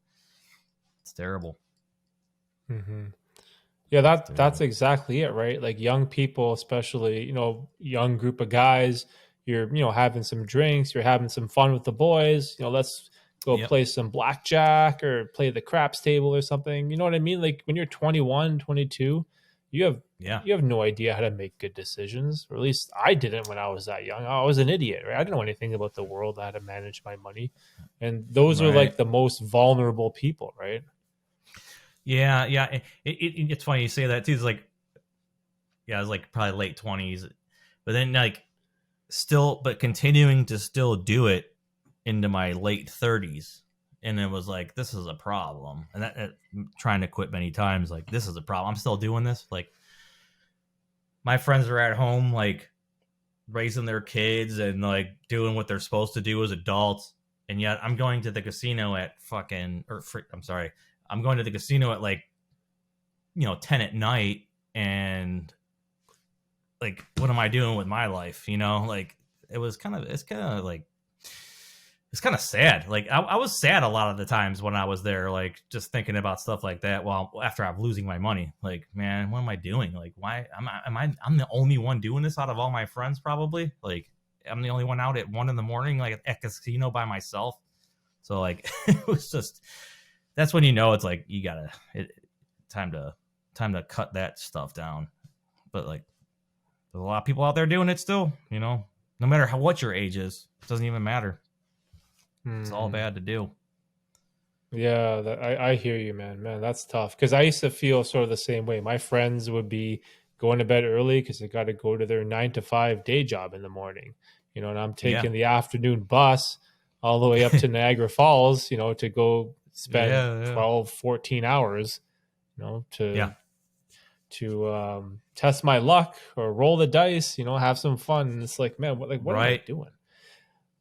It's terrible. Hmm. Yeah, It's that's terrible. exactly it, right? Like young people, especially, young group of guys, you're, having some drinks, you're having some fun with the boys, let's go Yep. play some blackjack or play the craps table or something. You know what I mean? Like when you're 21, 22, you have Yeah. you have no idea how to make good decisions, or at least I didn't when I was that young. I was an idiot, right? I didn't know anything about the world, how to manage my money. And those are Right. like the most vulnerable people, right? Yeah. Yeah. It's funny you say that too. It's like, yeah, I was like probably late 20s, but then like still, but continuing to still do it into my late 30s. And it was like, this is a problem. And that trying to quit many times, like, this is a problem. I'm still doing this. Like, my friends are at home, like, raising their kids and, like, doing what they're supposed to do as adults. And yet I'm going to the casino at I'm sorry. I'm going to the casino at, like, 10 at night. And, like, what am I doing with my life? Like, it's kind of sad. Like I was sad a lot of the times when I was there, like just thinking about stuff like that. While after I'm losing my money, like, man, what am I doing? Like, why I'm the only one doing this out of all my friends? Probably, like, I'm the only one out at 1 a.m, like at casino by myself. So like, it was just, that's when it's like you gotta time to cut that stuff down. But like, there's a lot of people out there doing it still. No matter what your age is, it doesn't even matter. It's all Hmm. bad to do. Yeah, I hear you, man. Man, that's tough. Because I used to feel sort of the same way. My friends would be going to bed early because they got to go to their 9 to 5 day job in the morning, and I'm Yeah. taking the afternoon bus all the way up to Niagara Falls, to go spend Yeah, yeah. 12, 14 hours, Yeah. test my luck or roll the dice, have some fun. And it's like, man, what am I Right. doing?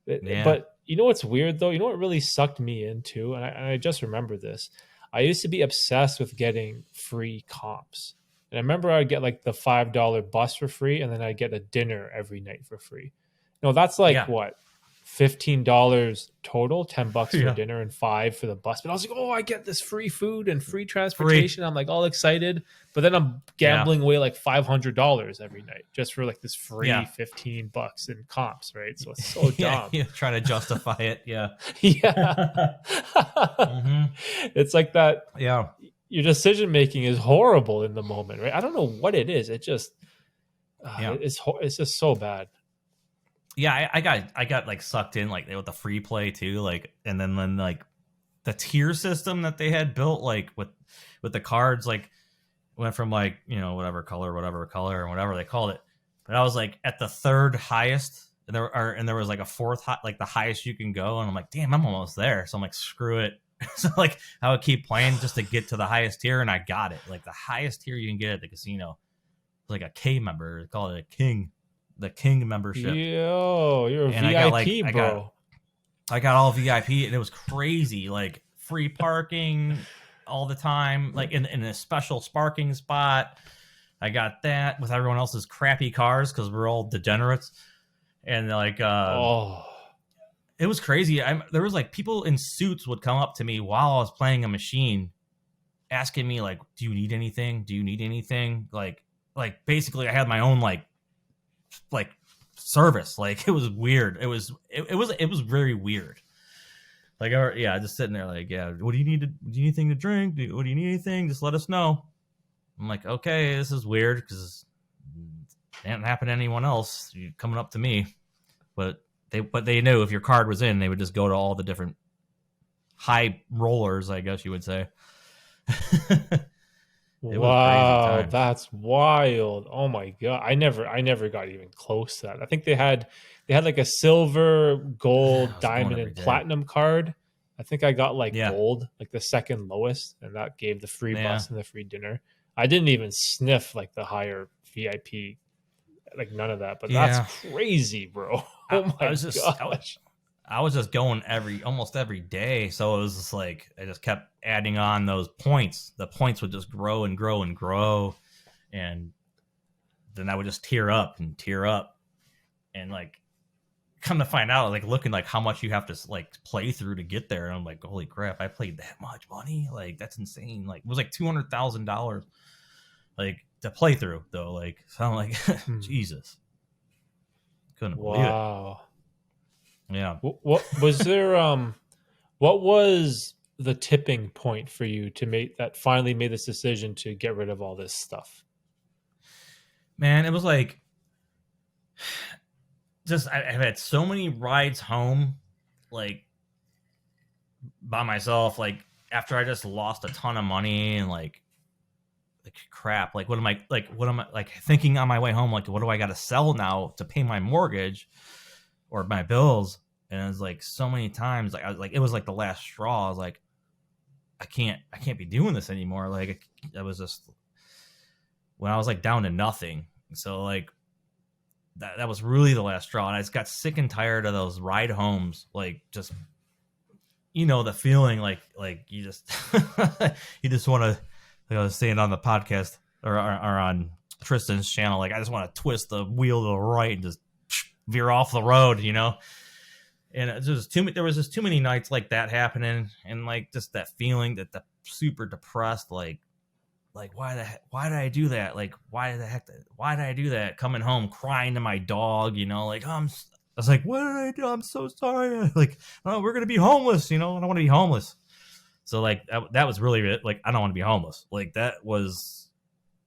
Yeah. But you know what's weird though? You know what really sucked me into, and I just remember this. I used to be obsessed with getting free comps. And I remember I'd get like the $5 bus for free, and then I'd get a dinner every night for free. No, that's like Yeah. what, $15 total, $10 for Yeah. dinner and five for the bus. But I was like, oh, I get this free food and free Free. transportation. I'm like all excited. But then I'm Yeah. gambling away like $500 every night just for like this free Yeah. $15 in comps, right? So it's so Yeah. dumb. Yeah. Trying to justify it. Yeah. Yeah. hmm It's like that Yeah. your decision making is horrible in the moment, right? I don't know what it is. It just Yeah. it's just so bad. Yeah. I got like sucked in like with the free play too. Like, and then like the tier system that they had built, like with the cards, like went from like, whatever color, or whatever they called it. But I was like at the third highest, and there was like a fourth like the highest you can go, and I'm like, damn, I'm almost there. So I'm like, screw it. So like I would keep playing just to get to the highest tier, and I got it. Like the highest tier you can get at the casino, like a K member. They call it the King membership. Yo, you're a And I got like VIP, bro. I got all VIP, and it was crazy. Like free parking all the time, like in a special parking spot. I got that with everyone else's crappy cars because we're all degenerates. And like Oh. it was crazy. There was like people in suits would come up to me while I was playing a machine, asking me like, "Do you need anything? Do you need anything?" Like basically, I had my own like service. Like it was weird. It was very weird. Like, yeah, just sitting there, like, yeah, what do you need? Do you need anything to drink? What do you need anything? Just let us know. I'm like, okay, this is weird because it didn't happen to anyone else. You coming up to me, but they knew if your card was in, they would just go to all the different high rollers, I guess you would say. It was crazy Wow, times. that's wild. Oh my God. I never got even close to that. I think they had like a silver, I gold, was going diamond, every and day. platinum card. I think I got like Yeah, gold, like the second lowest, and that gave the free yeah, bus and the free dinner. I didn't even sniff like the higher VIP like none of that. But that's Yeah. crazy, bro. I, Oh I my was just gosh. I was just going almost every day, so it was just like I just kept adding on those points. The points would just grow and grow and grow, and then I would just tear up, and like come to find out, like looking like how much you have to like play through to get there. And I'm like, holy crap, I played that much money? Like that's insane. Like it was like $200,000 like to play through though. Like so I'm like, Hmm. Jesus, couldn't believe it. Wow. Yeah, What was there? What was the tipping point for you to make that finally made this decision to get rid of all this stuff? man, it was like just I've had so many rides home, like by myself, like after I just lost a ton of money and like crap, like what am I like thinking on my way home, like what do I got to sell now to pay my mortgage or my bills? And it's like so many times, like I was like it was like the last straw. I was like, I can't be doing this anymore. Like I was just when I was like down to nothing. So like that was really the last straw, and I just got sick and tired of those ride homes, like just the feeling like you just you just want to, like I was saying on the podcast or on Tristan's channel, like I just want to twist the wheel to the right and just veer off the road, and it was there was just too many nights like that happening, and like just that feeling that the super depressed, like why did I do that? Like why did I do that? Coming home crying to my dog, like I was like, what did I do? I'm so sorry. Like, oh, we're gonna be homeless, I don't want to be homeless. So like that was really it. Like I don't want to be homeless. Like that was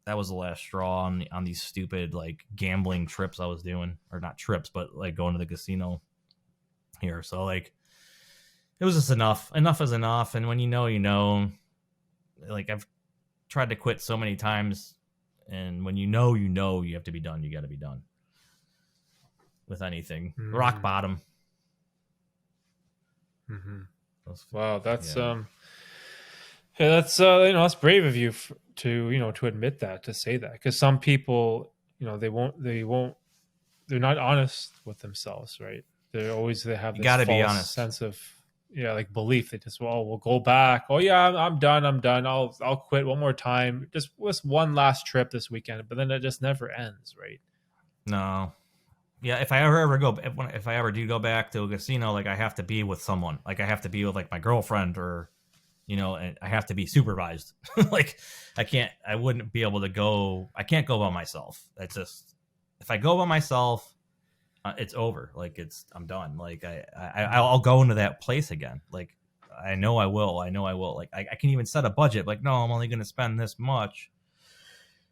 the last straw on these stupid like gambling trips I was doing, or not trips, but like going to the casino here. So like it was just enough. Enough is enough. And when like I've tried to quit so many times, and when you have to be done. You got to be done with anything. Rock Mm. bottom. Hmm. Wow, Yeah. yeah, that's that's brave of you to to admit that, to say that, because some people they're not honest with themselves, right? They have You this got to be false honest. sense of like belief. They just, well, we'll go back. Oh yeah, I'm done. I'm done. I'll quit one more time. Just one last trip this weekend, but then it just never ends, right? No. Yeah, if I ever go, if I ever do go back to a casino, like I have to be with someone. Like I have to be with like my girlfriend, or and I have to be supervised. Like I wouldn't be able to go. I can't go by myself. That's just if I go by myself, it's over. Like I'm done. Like I'll go into that place again. Like I know I will. I know I will. Like I can even set a budget. Like no, I'm only going to spend this much.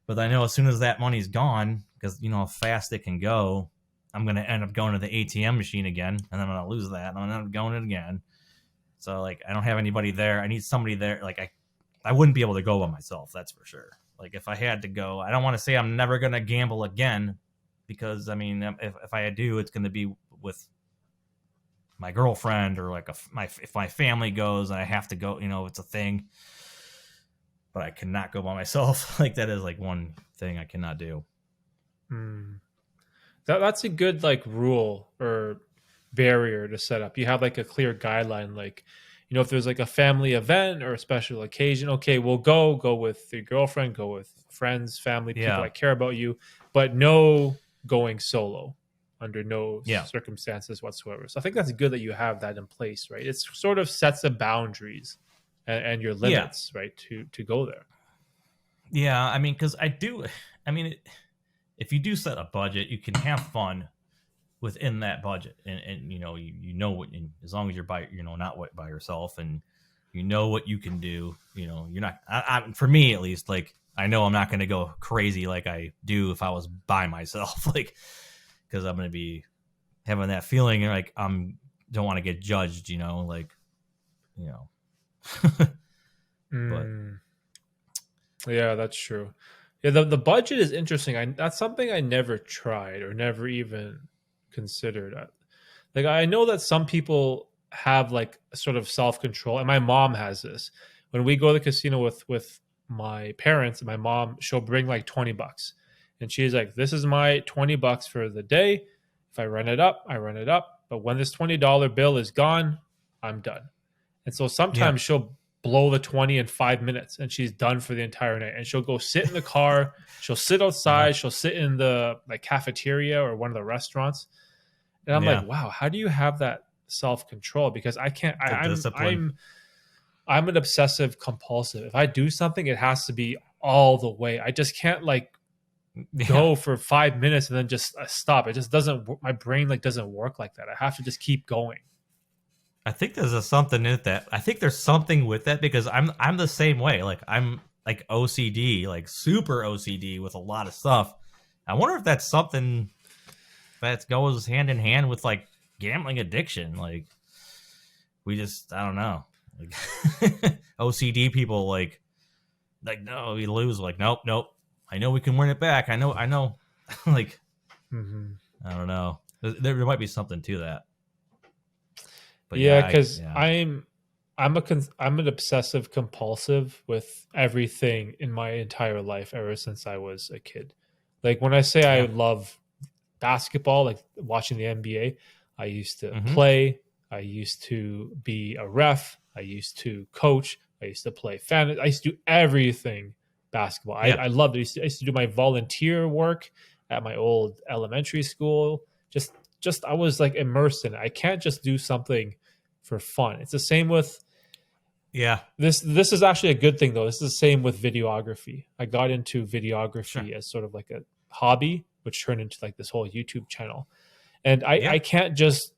But I know as soon as that money's gone, because how fast it can go, I'm going to end up going to the ATM machine again, and then I'm going to lose that, and I'm going to end up going it again. So like I don't have anybody there. I need somebody there. Like I wouldn't be able to go by myself. That's for sure. Like if I had to go, I don't want to say I'm never going to gamble again, because I mean if I do, it's going to be with my girlfriend, or like if my family goes and I have to go, it's a thing. But I cannot go by myself. Like that is like one thing I cannot do. Mm. That's a good like rule or barrier to set up. You have like a clear guideline, like if there's like a family event or a special occasion, okay, we'll go with your girlfriend, go with friends, family, people Yeah, that care about you, but no going solo under no yeah, circumstances whatsoever. So I think that's good that you have that in place, right? It sort of sets the boundaries and your yeah, limits, right, to go there. yeah. I mean, because I do. I mean, if you do set a budget, you can have fun within that budget, and you know what. And as long as you're by not by yourself, and you know what you can do. You're not. For me at least, like I know I'm not going to go crazy like I do if I was by myself, like because I'm going to be having that feeling like don't want to get judged. Like you know. But Mm, yeah, that's true. Yeah, the budget is interesting. That's something I never tried or never even considered. Like I know that some people have like a sort of self control, and my mom has this. When we go to the casino with my parents and my mom, she'll bring like $20, And she's like, this is my $20 for the day. If I run it up, I run it up. But when this $20 bill is gone, I'm done. And so Yeah. sometimes she'll blow the 20 in 5 minutes and she's done for the entire night. And she'll go sit in the car. She'll sit Yeah. outside. She'll sit in the like cafeteria or one of the restaurants. And I'm Yeah. like, wow, how do you have that self-control? Because I can't, The I'm, discipline. I'm an obsessive compulsive. If I do something, it has to be all the way. I just can't like Yeah. go for 5 minutes and then just stop. It just doesn't. My brain like doesn't work like that. I have to just keep going. I think there's something in that. I think there's something with that because I'm the same way. Like I'm like OCD, like super OCD with a lot of stuff. I wonder if that's something that goes hand in hand with like gambling addiction. Like we just I don't know. Like OCD people like no, we lose. Like nope. I know we can win it back. I know. Like Mm-hmm. I don't know. There might be something to that. But Yeah, yeah, because yeah. I'm an obsessive compulsive with everything in my entire life ever since I was a kid. Like when I say I Yeah. love basketball, like watching the NBA, I used to Mm-hmm. play, I used to be a ref, I used to coach, I used to play fan, I used to do everything basketball. Yeah. I loved it. I used to do my volunteer work at my old elementary school. Just I was like immersed in it. I can't just do something for fun. It's the same with Yeah. this is actually a good thing though. This is the same with videography. I got into Sure. videography as sort of like a hobby, which turned into like this whole YouTube channel. And I Yeah. can't just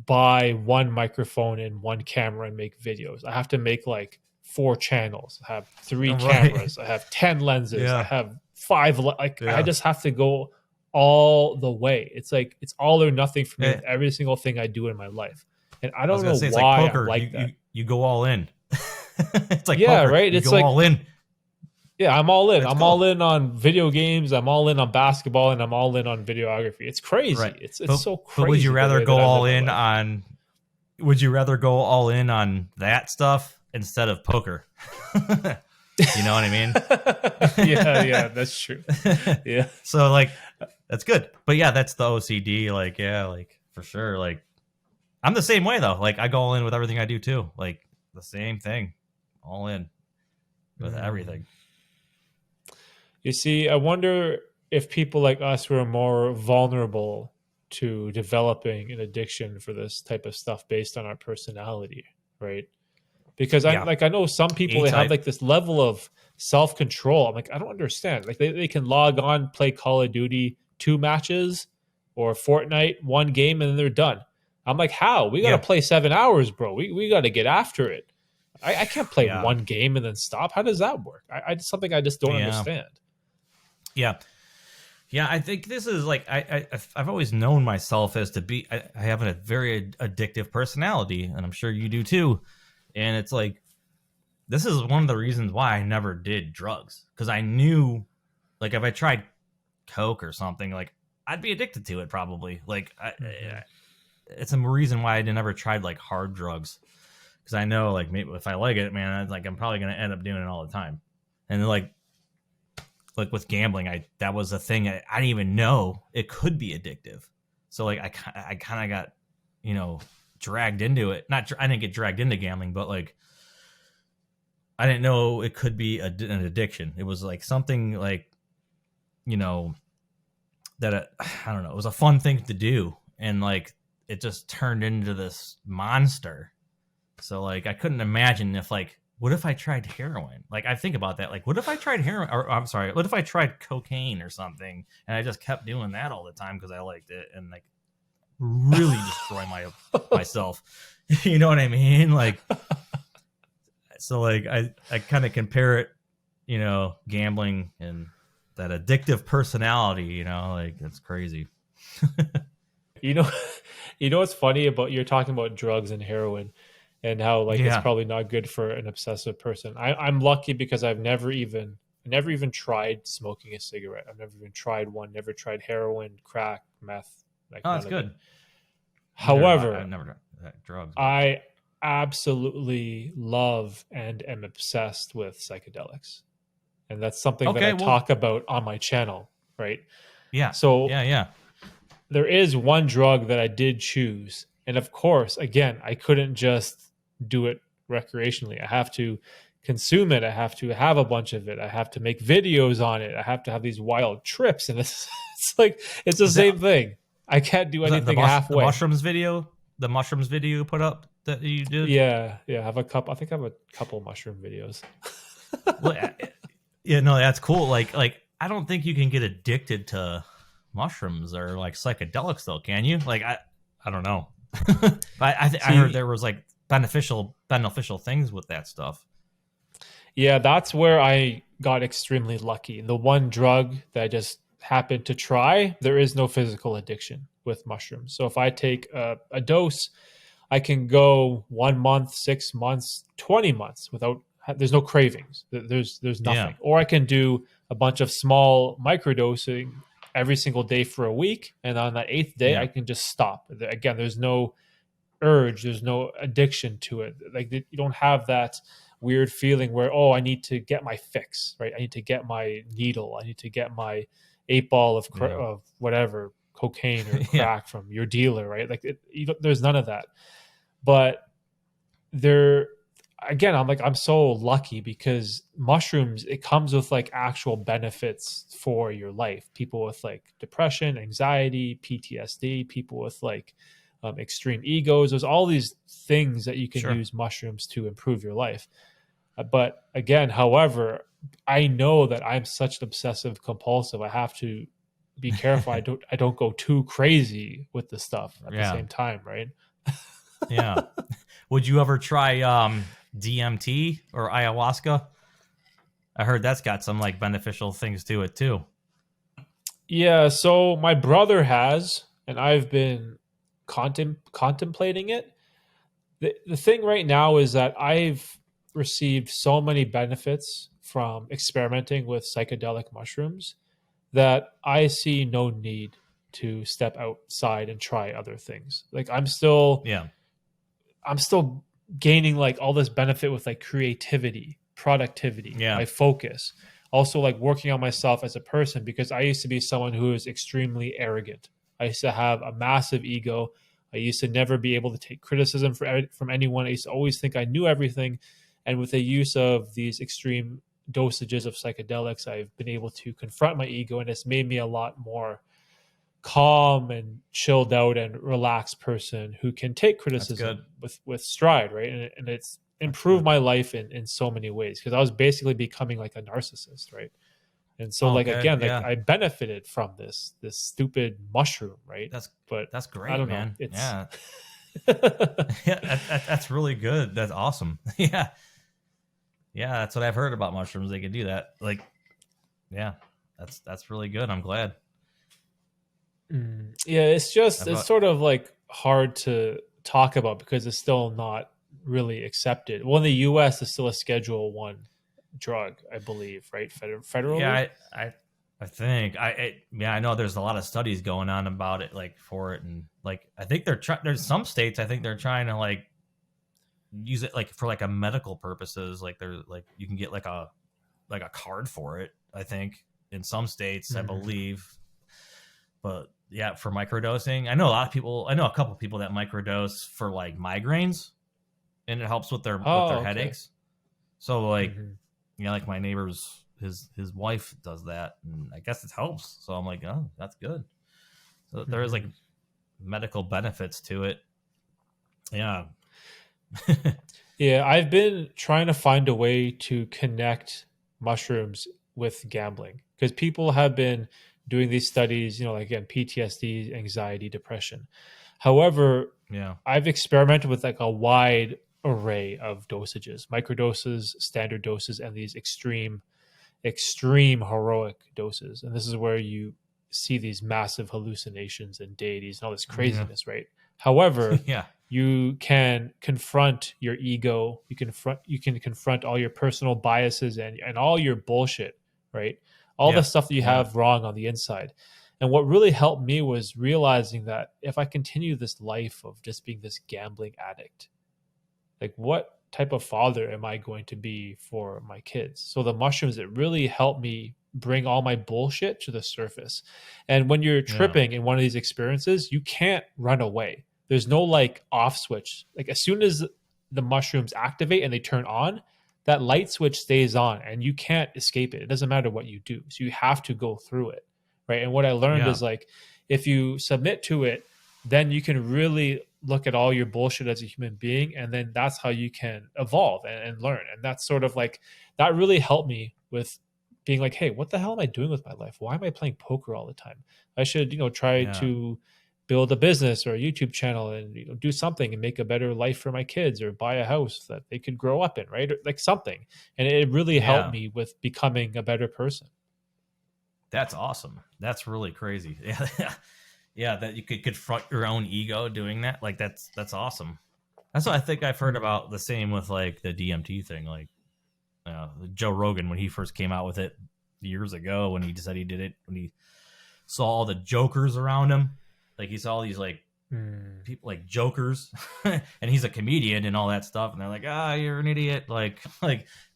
buy one microphone and one camera and make videos. I have to make like 4 channels. I have 3 cameras. Right. I have 10 lenses. I Yeah. have five. Like I Yeah. just have to go all the way. It's like it's all or nothing for me with Eh, every single thing I do in my life. And I I was don't gonna know say it's like why I'm poker. like that. You go all in. It's like Yeah, poker. right. You It's go like all in. yeah, I'm all in. It's I'm all cool. in on video games. I'm all in on basketball, and I'm all in on videography. It's crazy. Right. It's so But would you crazy the rather way that go I live all my in life. on would you rather go all in on that stuff instead of poker? You know what I mean? Yeah, yeah, that's true. Yeah. So like that's good. But yeah, that's the OCD. Like, yeah, like for sure. Like I'm the same way though. Like I go all in with everything I do too. Like the same thing. All in with Mm. everything. You see, I wonder if people like us were more vulnerable to developing an addiction for this type of stuff based on our personality, right? Because Yeah. I know some people A they have type. like this level of self control. I'm like, I don't understand. Like they can log on, play Call of Duty 2 matches or Fortnite 1 game, and then they're done. I'm like, how? We gotta Yeah. play 7 hours, bro. We gotta get after it. I can't play Yeah. 1 game and then stop. How does that work? It's something I just don't Yeah. understand. Yeah. Yeah, I think this is like I've always known myself as to be. I have a very addictive personality, and I'm sure you do too. And it's like this is one of the reasons why I never did drugs because I knew, like, if I tried coke or something, like I'd be addicted to it probably. Like, Mm-hmm. it's a reason why I never tried like hard drugs because I know like maybe if I like it, man, like I'm probably gonna end up doing it all the time. And then, like with gambling, that was a thing I didn't even know it could be addictive. So like I kind of got dragged into it. Not I didn't get dragged into gambling, but like I didn't know it could be an addiction. It was like something like that I don't know. It was a fun thing to do, and like it just turned into this monster. So like I couldn't imagine if like what if I tried heroin? Like I think about that. Like what if I tried heroin or I'm sorry, what if I tried cocaine or something and I just kept doing that all the time because I liked it and like really destroy myself. You know what I mean? Like so like I kind of compare it, gambling and that addictive personality, like it's crazy. You know, you know what's funny about you're talking about drugs and heroin and how like it's Yeah. probably not good for an obsessive person. I'm lucky because I've never even tried smoking a cigarette. I've never even tried one, never tried heroin, crack, meth, like Oh, that's none of it. good. Neither have I. I've However, never done drugs, but I absolutely love and am obsessed with psychedelics. And that's something that I okay. Well, talk about on my channel. right? Yeah. So Yeah. Yeah. there is one drug that I did choose. And of course, again, I couldn't just do it recreationally. I have to consume it. I have to have a bunch of it. I have to make videos on it. I have to have these wild trips. And it's like, it's the Was that same thing. I can't do was that anything the halfway. mushrooms video? The mushrooms video you put up that you did? Yeah. Yeah. I have a couple, I think I have a couple mushroom videos. Well, yeah, no, that's cool. Like I don't think you can get addicted to mushrooms or like psychedelics though, can you? Like I don't know. But I heard See, there was like beneficial things with that stuff. yeah, that's where I got extremely lucky. The one drug that I just happened to try, there is no physical addiction with mushrooms. So if I take a dose, I can go 1 month, 6 months, 20 months without, there's no cravings. There's Yeah. nothing. Or I can do a bunch of small microdosing every single day for a week. And on that eighth day, Yeah. I can just stop. Again, there's no urge, there's no addiction to it. Like you don't have that weird feeling where, oh, I need to get my fix, right? I need to get my needle, I need to get my 8 ball of Yeah. of whatever cocaine or Yeah. crack from your dealer, right? Like there's none of that. But there, again, I'm so lucky because mushrooms, it comes with like actual benefits for your life. People with like depression, anxiety, PTSD, people with like extreme egos, there's all these things that you can Sure. use mushrooms to improve your life. But again, however, I know that I'm such an obsessive compulsive, I have to be careful I don't go too crazy with the stuff at the Yeah. same time, right? Yeah. Would you ever try DMT or ayahuasca? I heard that's got some like beneficial things to it too. Yeah, so my brother has, and I've been contemplating it. The thing right now is that I've received so many benefits from experimenting with psychedelic mushrooms that I see no need to step outside and try other things. Like Yeah. I'm still gaining like all this benefit with like creativity, productivity, Yeah. my focus, also like working on myself as a person because I used to be someone who is extremely arrogant. I used to have a massive ego. I used to never be able to take criticism from anyone. I used to always think I knew everything. And with the use of these extreme dosages of psychedelics, I've been able to confront my ego, and it's made me a lot more calm and chilled out and relaxed person who can take That's good. criticism with stride, right? And it's That's improved good. my life in so many ways because I was basically becoming like a narcissist, right? And so like Okay. again, like Yeah. I benefited from this stupid mushroom, right? That's But that's I great, don't know. man. It's Yeah. Yeah. That's really good. That's awesome. Yeah. Yeah. That's what I've heard about mushrooms. They can do that. Like, yeah. That's really good. I'm glad. Yeah, it's About sort of like hard to talk about because it's still not really accepted. Well, in the US it's still a schedule 1 drug, I believe, right? yeah. Federally. I think yeah, I know there's a lot of studies going on about it, like for it, and like I think they're trying. There's some states I think they're trying to like use it like for like a medical purposes. Like they're like you can get like a card for it. I think in some states, I Mhm. believe, but yeah, for microdosing, I know a lot of people. I know a couple people that microdose for like migraines, and it helps with their Oh, okay. headaches. So like Mhm. you know, like my neighbor's his wife does that, and I guess it helps. So I'm like, oh, that's good. So there is like Mhm. medical benefits to it. Yeah. Yeah, I've been trying to find a way to connect mushrooms with gambling because people have been doing these studies, like again, PTSD, anxiety, depression. However, Yeah. I've experimented with like a wide array of dosages, microdoses, standard doses, and these extreme heroic doses. And this is where you see these massive hallucinations and deities and all this Yeah. craziness, right? However, Yeah. you can confront your ego, you can confront all your personal biases and all your bullshit, right? All the Yeah. stuff that you Yeah. have wrong on the inside. And what really helped me was realizing that if I continue this life of just being this gambling addict, like what type of father am I going to be for my kids? So the mushrooms, it really helped me bring all my bullshit to the surface. And when you're Yeah. tripping in one of these experiences, you can't run away. There's no like off switch. Like as soon as the mushrooms activate and they turn on, that light switch stays on and you can't escape it. It doesn't matter what you do. So you have to go through it. Right. And what I learned Yeah. is like if you submit to it, then you can really look at all your bullshit as a human being. And then that's how you can evolve and learn. And that's sort of like that really helped me with being like, hey, what the hell am I doing with my life? Why am I playing poker all the time? I should, try Yeah. to build a business or a YouTube channel and do something and make a better life for my kids or buy a house that they could grow up in, right? Or like something. And it really helped Yeah. me with becoming a better person. That's awesome. That's really crazy. Yeah. Yeah, that you could confront your own ego doing that. Like that's awesome. That's what I think I've heard about the same with like the DMT thing. Like Joe Rogan, when he first came out with it years ago, when he said he did it, when he saw all the jokers around him, like he saw all these like people like jokers, and he's a comedian and all that stuff, and they're like, you're an idiot, like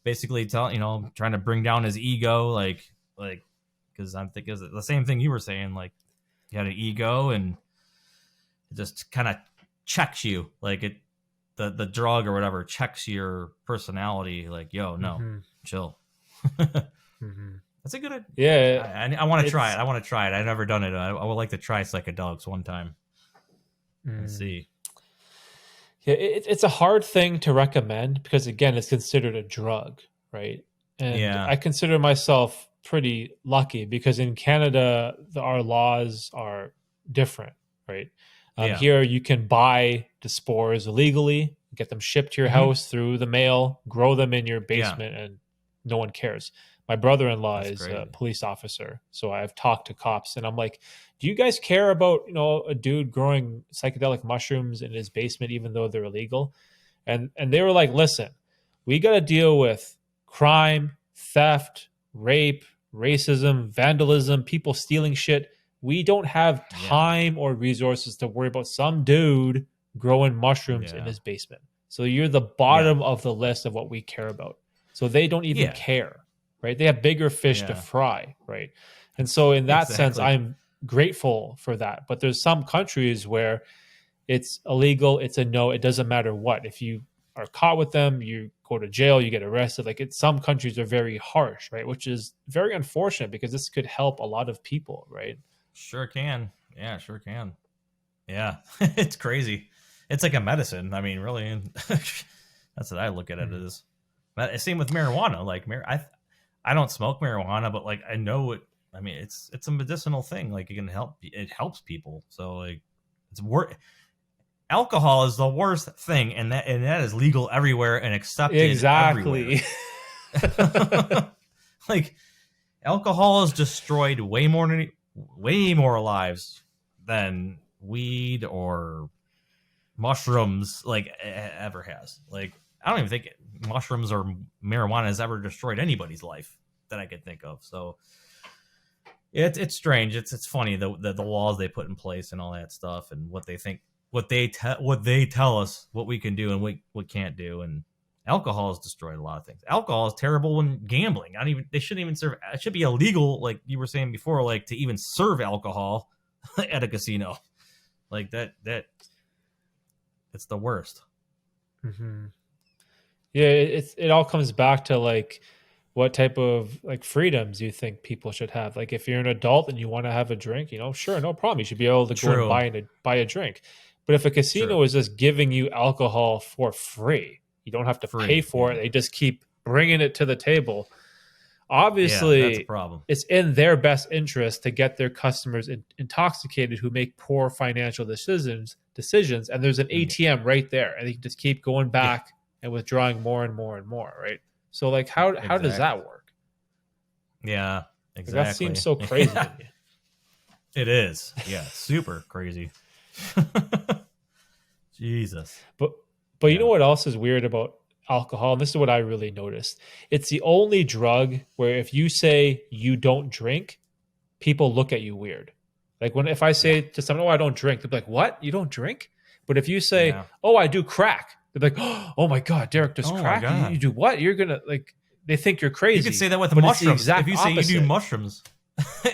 basically trying to bring down his ego, like because I'm thinking the same thing you were saying, like you had an ego and it just kind of checks you, like the drug or whatever checks your personality, like, yo, no, chill. That's a good. Yeah, I want to try it. I want to try it. I've never done it. I would like to try psychedelics one time. Let's see. Yeah, it's a hard thing to recommend because again, it's considered a drug, right? And I consider myself pretty lucky because in Canada, our laws are different, right? Here, you can buy the spores illegally, get them shipped to your house through the mail, grow them in your basement, and no one cares. My brother-in-law is a police officer, so I've talked to cops, and I'm like, do you guys care about a dude growing psychedelic mushrooms in his basement even though they're illegal? And they were like, listen, we got to deal with crime, theft, rape, racism, vandalism, people stealing shit. We don't have time or resources to worry about some dude growing mushrooms in his basement. So you're the bottom of the list of what we care about. So they don't even care, right? They have bigger fish to fry, right? And so in that sense, I'm grateful for that. But there's some countries where it's illegal, it's a no, it doesn't matter what. If you are caught with them, you go to jail, you get arrested. Like some countries are very harsh, right? Which is very unfortunate because this could help a lot of people, right? Sure can. Yeah, sure can. Yeah, it's crazy. It's like a medicine. I mean, really, that's what I look at it as. But same with marijuana. Like, I don't smoke marijuana, but like I know it. I mean, it's a medicinal thing. Like it can help. It helps people. So like, it's alcohol is the worst thing, and that is legal everywhere and accepted exactly. Everywhere. Like, alcohol has destroyed way more lives than weed or mushrooms like ever has. Like, I don't even think mushrooms or marijuana has ever destroyed anybody's life that I could think of. So it's strange. It's funny the laws they put in place and all that stuff and what they think, what they tell us what we can do and what can't do. And alcohol has destroyed a lot of things. Alcohol is terrible when gambling. They shouldn't even serve. It should be illegal, like you were saying before, like to even serve alcohol at a casino. Like that it's the worst. Mm-hmm. Yeah, it all comes back to like what type of like freedoms you think people should have. Like if you're an adult and you want to have a drink, sure, no problem. You should be able to go and buy a drink. But if a casino is just giving you alcohol for free, you don't have to pay for it. They just keep bringing it to the table. Obviously, that's a problem. It's in their best interest to get their customers intoxicated who make poor financial decisions. And there's an ATM right there, and they can just keep going back and withdrawing more and more and more, right? So, like, how does that work? Yeah, exactly. That seems so crazy to me. It is. Yeah, super crazy. Jesus. But you know what else is weird about alcohol? And this is what I really noticed. It's the only drug where if you say you don't drink, people look at you weird. Like if I say to someone, "Oh, I don't drink," they're like, "What? You don't drink?" But if you say, "Oh, I do crack," they're like, "Oh my God, Derek does crack? You do what?" You're gonna like they think you're You could crazy. say that with the But it's the mushrooms. If exact you say you do opposite. mushrooms,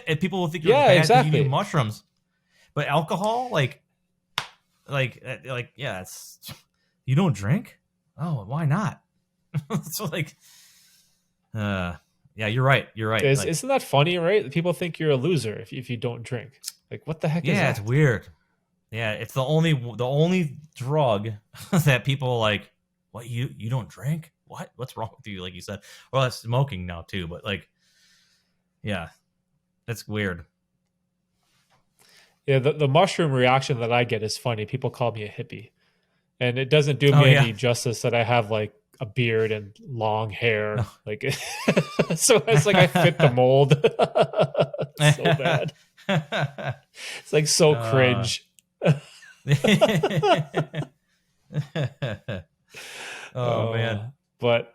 and people will think you're Yeah, bad because you do exactly. mushrooms. But alcohol, yeah, it's you don't drink. Oh, why not? So like, yeah, you're right. You're right. Like, Isn't that funny, right? People think you're a loser if you don't drink. Like, what the heck is yeah, it's that? weird. Yeah, it's the only drug that people like. What, you don't drink? What's wrong with you? Like you said, well, that's smoking now too. But like, yeah, that's weird. Yeah, the mushroom reaction that I get is funny. People call me a hippie. And it doesn't do Oh me yeah. any justice that I have like a beard and long hair. Oh. Like so it's like I fit the mold. So bad. It's like so uh, cringe. oh man. Uh, but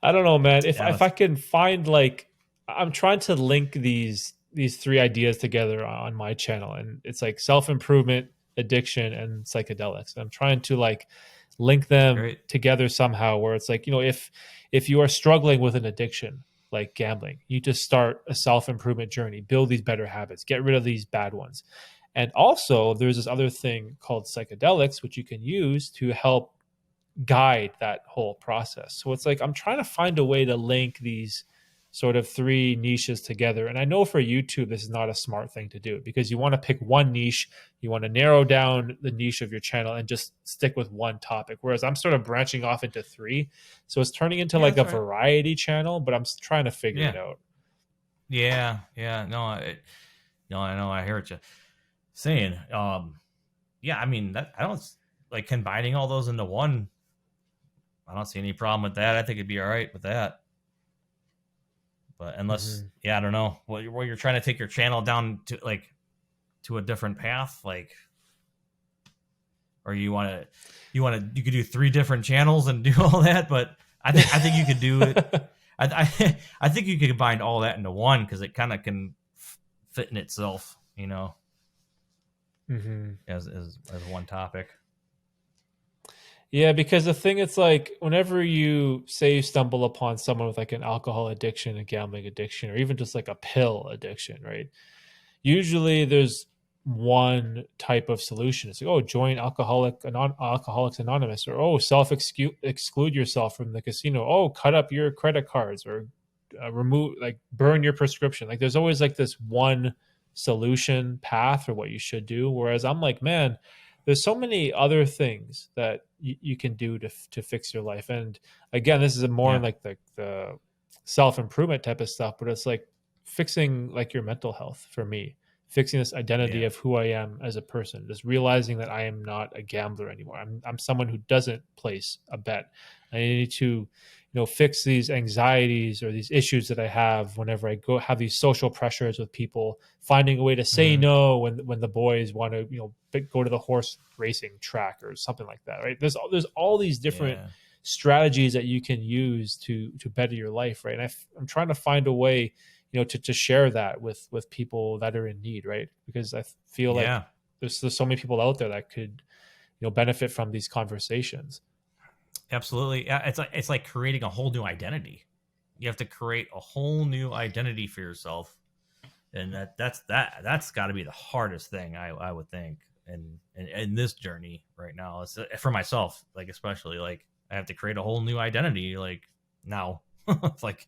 I don't know, man. If Yeah, if I can find like I'm trying to link these three ideas together on my channel, and it's like self improvement, addiction, and psychedelics. I'm trying to like link them great. together somehow, where it's like if you are struggling with an addiction like gambling, you just start a self improvement journey, build these better habits, get rid of these bad ones. And also, there's this other thing called psychedelics, which you can use to help guide that whole process. So it's like I'm trying to find a way to link these sort of three niches together. And I know for YouTube, this is not a smart thing to do because you want to pick one niche, you want to narrow down the niche of your channel and just stick with one topic. Whereas I'm sort of branching off into three. So it's turning into Yeah, like that's a right. variety channel, but I'm trying to figure it Yeah, out. yeah. No, I know. I hear what you saying. Yeah. I mean, that I don't like combining all those into one. I don't see any problem with that. I think it'd be all right with that. But unless, Mhm. yeah, I don't know. Well, you're trying to take your channel down to like to a different path, like, or you could do three different channels and do all that. But I think you could do it. I think you could combine all that into one because it kind of can fit in itself, Mhm. as one topic. Yeah, because the thing it's like whenever you say you stumble upon someone with like an alcohol addiction, a gambling addiction, or even just like a pill addiction, right? Usually there's one type of solution. It's like, oh, join Alcoholics Anonymous, or oh, exclude yourself from the casino. Oh, cut up your credit cards, or remove like burn your prescription. Like there's always like this one solution path for what you should do. Whereas I'm like, man, there's so many other things that you can do to fix your life. And again, this is a more Yeah, like the self improvement type of stuff, but it's like fixing like your mental health for me, fixing this identity yeah, of who I am as a person, just realizing that I am not a gambler anymore. I'm someone who doesn't place a bet. I need to, fix these anxieties or these issues that I have whenever I go have these social pressures with people, finding a way to say hmm, no when the boys want to, go to the horse racing track or something like that, right? There's all these different yeah, strategies that you can use to better your life, right? And I'm trying to find a way, to share that with people that are in need, right? Because I feel like yeah. there's so many people out there that could, benefit from these conversations. Absolutely. Yeah, it's like creating a whole new identity. You have to create a whole new identity for yourself, and that's got to be the hardest thing I would think, in this journey right now. It's, for myself, like especially like I have to create a whole new identity like now. It's like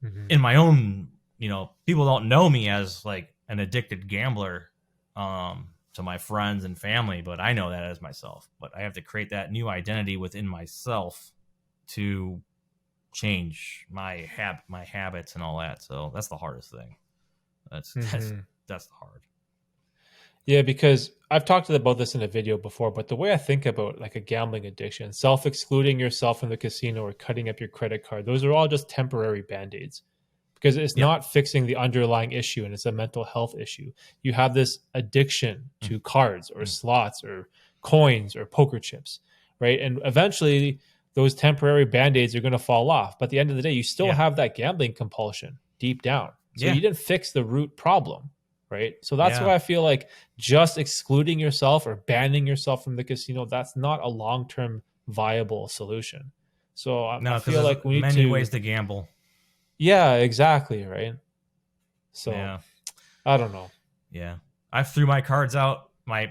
Hmm. in my own, people don't know me as like an addicted gambler, to my friends and family, but I know that as myself. But I have to create that new identity within myself to change my habits and all that. So that's the hardest thing. That's that's Hmm. that's the hard. Yeah, because I've talked about this in a video before, but the way I think about like a gambling addiction, self-excluding yourself from the casino or cutting up your credit card, those are all just temporary band-aids because it's Yeah. not fixing the underlying issue and it's a mental health issue. You have this addiction Mm, to cards or mm. slots or coins or poker chips, right? And eventually those temporary band-aids are going to fall off. But at the end of the day, you still Yeah. have that gambling compulsion deep down. So Yeah. you didn't fix the root problem, right? So that's Yeah. why I feel like just excluding yourself or banning yourself from the casino, that's not a long-term viable solution. So I No, because feel there's like we need many to. ways to gamble. Yeah, exactly, right. So Yeah. I don't know. Yeah. I've threw my cards out, my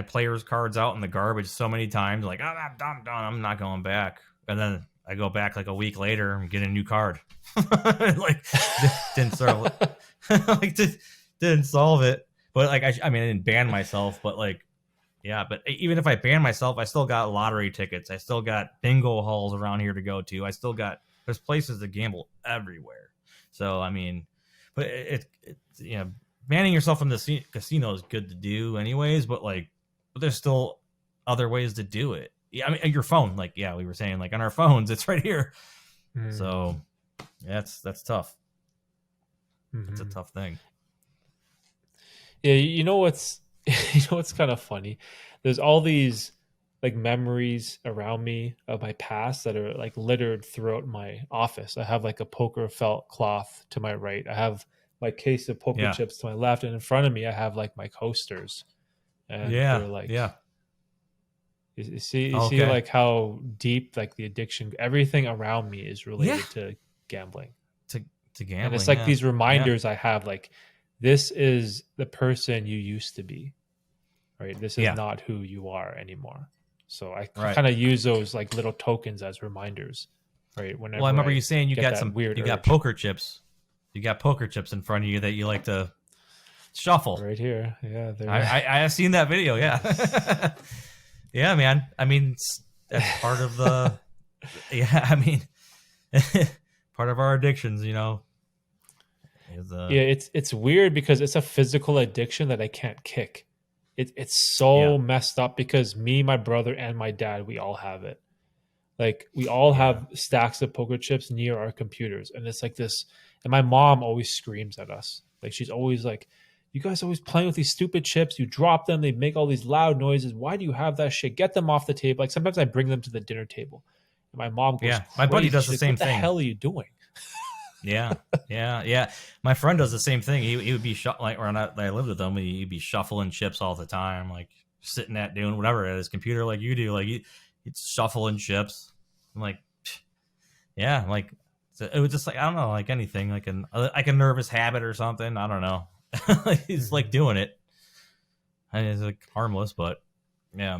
players' cards out in the garbage so many times, like, oh, I'm done, I'm not going back. And then I go back like a week later and get a new card. Like, didn't solve it. Like, didn't solve it. But like, I mean, I didn't ban myself, but like, yeah. But even if I ban myself, I still got lottery tickets. I still got bingo halls around here to go to. I still got, there's places to gamble everywhere. So I mean, but it's you know, banning yourself from the casino is good to do anyways, but like, but there's still other ways to do it. Yeah, I mean, your phone, like, yeah, we were saying, like on our phones, it's right here. So yeah, that's tough. It's a tough thing. Yeah, you know what's you know what's kind of funny? There's all these like memories around me of my past that are like littered throughout my office. I have like a poker felt cloth to my right. I have my case of poker Yeah, chips to my left, and in front of me I have like my coasters. And yeah, they're like yeah. you see Okay, like how deep like the addiction, everything around me is yeah. related to gambling. To to And it's gambling, like yeah, these yeah, reminders I have, like, this is the person you used to be, right? This is yeah. not who you are anymore. So I Right. kind of use those like little tokens as reminders, right? Well, I Whenever remember I you saying get that weird you got urge. poker chips. You got poker chips in front of you that you like to shuffle. Right here. Yeah, they're I have seen that video. Yeah, yeah, man. I mean, that's part of the. Yeah, I mean, part of our addictions. You know, is yeah, it's weird because it's a physical addiction that I can't kick. It's yeah, so messed up because me, my brother, and my dad, we all have it. Like we all yeah, have stacks of poker chips near our computers, and it's like this. And my mom always screams at us. Like she's always like, "You guys always playing with these stupid chips. You drop them. They make all these loud noises. Why do you have that shit? Get them off the table." Like sometimes I bring them to the dinner table, and my mom goes yeah. My buddy crazy. does She's the like, same "What the thing. hell are you doing?" Yeah, yeah, yeah. My friend does the same thing. He would be like, or not. I lived with him. He'd be shuffling chips all the time, like sitting at doing whatever at his computer, like you do. Like he'd shuffling chips. I'm like, yeah, like so it was just like I don't know, like anything, like a nervous habit or something. I don't know. He's like Mhm. doing it. And it's like harmless, but yeah,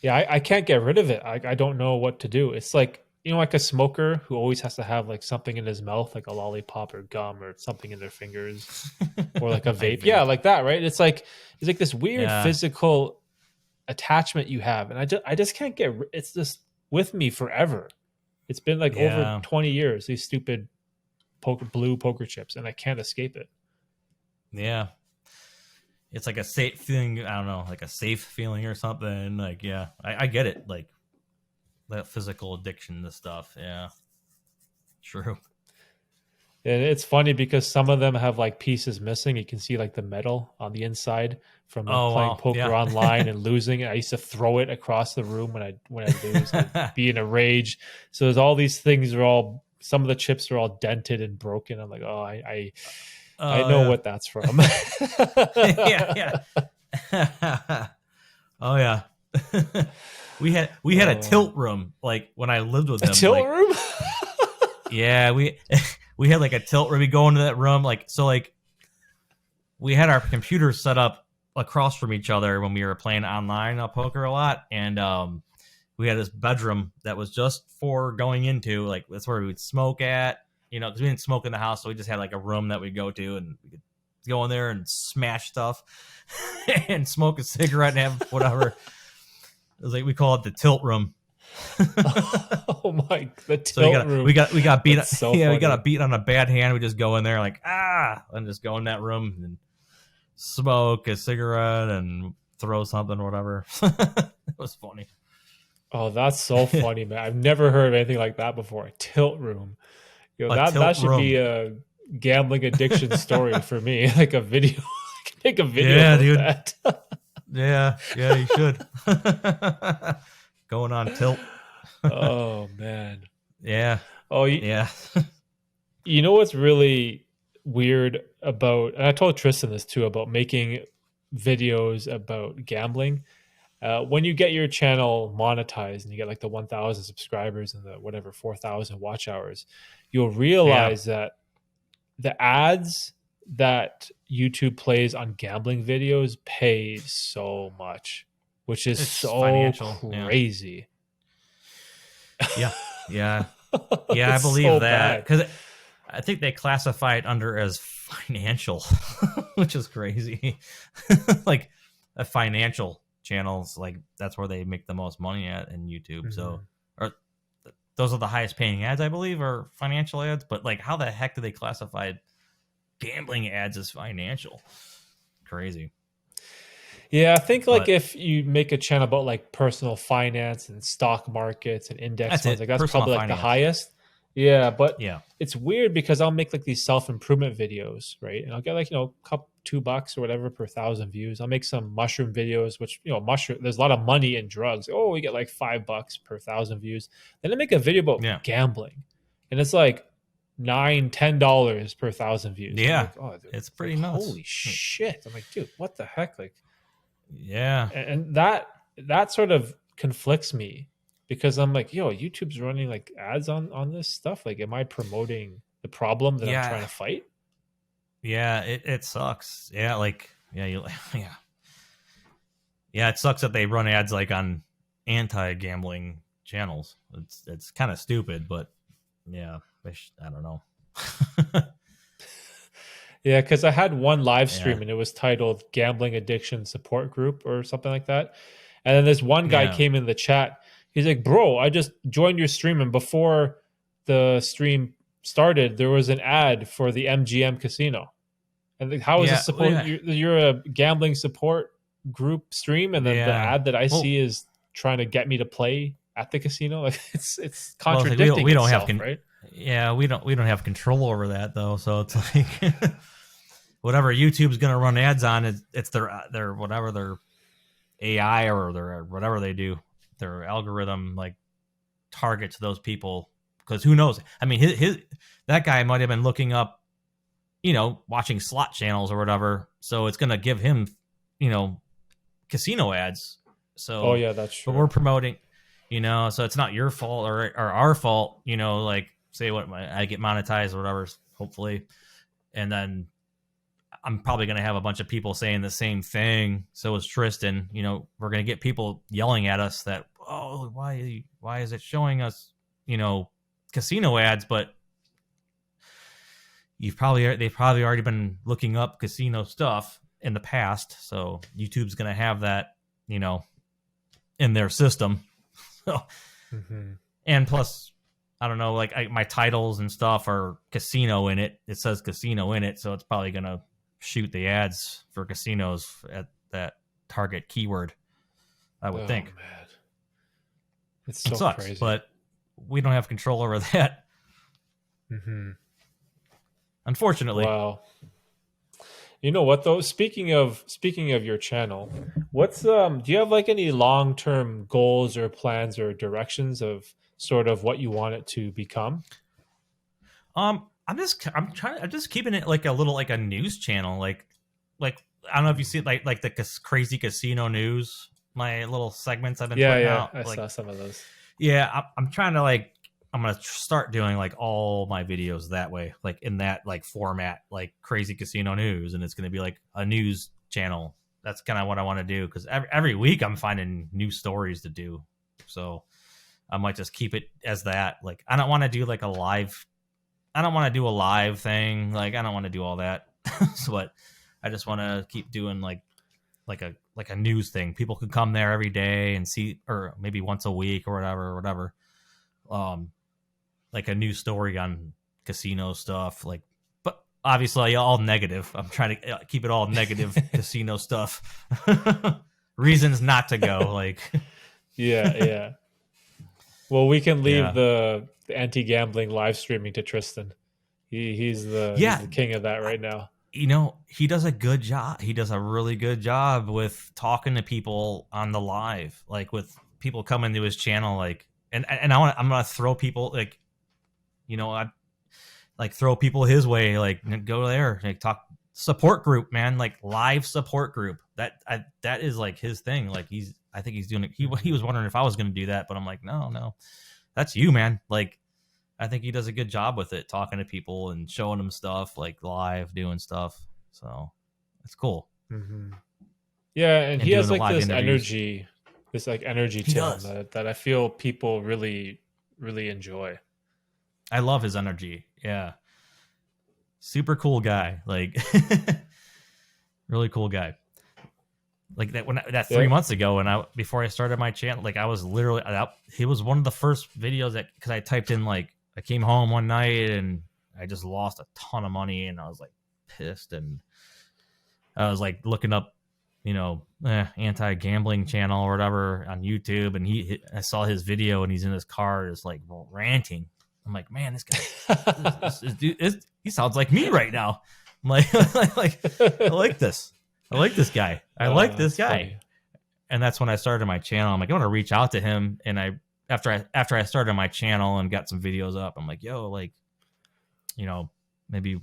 Yeah, I can't get rid of it. I don't know what to do. It's like, like a smoker who always has to have like something in his mouth, like a lollipop or gum or something in their fingers, or like a I vape. Yeah, vape. like that, right? It's like this weird Yeah, physical attachment you have, and I just can't get. It's just with me forever. It's been like over yeah, 20 years. These stupid blue poker chips, and I can't escape it. yeah. It's like a safe feeling. I don't know, like a safe feeling or something. Like yeah, I get it. Like that physical addiction to stuff. Yeah, true. And it's funny because some of them have like pieces missing. You can see like the metal on the inside from like Oh playing wow, poker yeah. online and losing. I used to throw it across the room when I lose. I'd be in a rage. So there's all these things are all, some of the chips are all dented and broken. I'm like, oh, I Oh know yeah, what that's from. yeah, yeah. Oh yeah. We had a Oh, tilt room like when I lived with a him. tilt Like room. yeah, we we had like a tilt room. We go into that room like so like we had our computers set up across from each other when we were playing online poker a lot, and we had this bedroom that was just for going into like that's where we would smoke at. You know, because we didn't smoke in the house, so we just had like a room that we'd go to, and we could go in there and smash stuff and smoke a cigarette and have whatever. It was like we call it the tilt room. Oh my, the So we tilt got room. we got we got beat. That's so Yeah, we got a funny. beat on a bad hand. We just go in there like and just go in that room and smoke a cigarette and throw something or whatever. It was funny. Oh, that's so funny, man. I've never heard of anything like that before. A tilt room. A That tilt should be room. a gambling addiction story for me. Like a video. I can make a video Yeah, about dude. that. Yeah, yeah, you should. Going on tilt. Oh man. Yeah, Oh, yeah. you know what's really weird about, and I told Tristan this too, about making videos about gambling. when you get your channel monetized and you get like the 1,000 subscribers and the whatever 4,000 watch hours, you'll Yeah, realize that the ads that YouTube plays on gambling videos pay so much, which is it's so financial. Yeah, crazy. yeah, yeah, yeah. I It's believe so that bad. because I think they classify it under as financial, which is crazy. Like a financial channels, like that's where they make the most money at in YouTube. So, Mhm. or those are the highest paying ads, I believe, are financial ads. But like, how the heck do they classify gambling ads as financial? Crazy. Yeah, I think like But if you make a channel about like personal finance and stock markets and index that's funds, it. like that's Personal probably like the finance. highest. Yeah, but Yeah. it's weird because I'll make like these self improvement videos, right? And I'll get like couple $2 or whatever per thousand views. I'll make some mushroom videos, which mushroom. There's a lot of money in drugs. Oh, we get like $5 per thousand views. Then I make a video about Yeah. gambling, and it's like $9, $10 per thousand views. I'm Yeah. like, oh, dude, It's it's like pretty nuts. holy shit. I'm like, dude, what the heck, like Yeah. and that sort of conflicts me because I'm like, yo, YouTube's running like ads on this stuff. Like, am I promoting the problem that I'm Yeah. trying to fight? Yeah. It sucks. Yeah. Like, yeah. Yeah. Yeah. It sucks that they run ads like on anti gambling channels. It's kind of stupid, but yeah. I don't know. Yeah, because I had one live Yeah. stream and it was titled "Gambling Addiction Support Group" or something like that. And then this one guy Yeah. came in the chat. He's like, "Bro, I just joined your stream, and before the stream started, there was an ad for the MGM casino." And like, how is Yeah. this supposed? Yeah. You're a gambling support group stream, and then the Yeah. ad that I Well, see is trying to get me to play at the casino. Like it's well, it's like contradicting we don't have itself, right? yeah, we don't have control over that though. So it's like whatever YouTube's gonna run ads on, it's their whatever their AI or their whatever they do, their algorithm like targets those people because who knows? I mean, his that guy might have been looking up, watching slot channels or whatever. So it's gonna give him, you know, casino ads. Oh So, yeah, that's but we're true. promoting, so it's not your fault or our fault, like say what I get monetized or whatever, hopefully. And then I'm probably going to have a bunch of people saying the same thing. So is Tristan, we're going to get people yelling at us that, oh, why is it showing us, casino ads? But they've probably already been looking up casino stuff in the past. So YouTube's going to have that, in their system. So, Hmm. and plus, I don't know, like my titles and stuff are casino in it. It says casino in it, so it's probably gonna shoot the ads for casinos at that target keyword. I would Oh think man, it's it so sucks, crazy. but we don't have control over that, Hmm. unfortunately. Wow. You know what though? Speaking of your channel, what's do you have like any long-term goals or plans or directions of sort of what you want it to become? I'm just keeping it like a little like a news channel, like I don't know if you see like the crazy casino news, my little segments I've been Yeah, putting yeah, out, I like saw some of those. yeah, I'm trying to I'm gonna start doing like all my videos that way, like in that like format, like crazy casino news, and it's gonna be like a news channel. That's kind of what I want to do because every week I'm finding new stories to do, so I might just keep it as that. Like I don't want to do like a live. I don't want to do a live thing. Like I don't want to do all that, but I just want to keep doing like a news thing. People can come there every day and see, or maybe once a week or whatever. Um, like a new story on casino stuff. Like, but obviously all negative. I'm trying to keep it all negative casino stuff. Reasons not to go. Like, Yeah, yeah. Well, we can leave yeah, the anti-gambling live streaming to Tristan. He's yeah. the king of that right now. He does a good job. He does a really good job with talking to people on the live, like with people coming to his channel, like, and I'm gonna throw people I like throw people his way, like go there, like talk support group, man, like live support group. that is like his thing. Like I think he's doing it. He was wondering if I was going to do that, but I'm like, no, that's you, man. Like, I think he does a good job with it, talking to people and showing them stuff, like live, doing stuff. So it's cool. Mm-hmm. Yeah, and And he doing has the like live interviews. this like energy He to him does. that I feel people really really enjoy. I love his energy. Yeah. Super cool guy. Like, really cool guy. Like that Yeah. 3 months ago, and before I started my channel, like I was literally he was one of the first videos that, because I typed in like, I came home one night and I just lost a ton of money, and I was like pissed, and I was like looking up, anti-gambling channel or whatever on YouTube, and I saw his video, and he's in his car just like ranting. I'm like, man, this guy, this dude, he sounds like me right now. I'm like, I like this. I like this guy. I like this guy. Funny. And that's when I started my channel. I'm like, I want to reach out to him. And after I started my channel and got some videos up, I'm like, yo, like, maybe,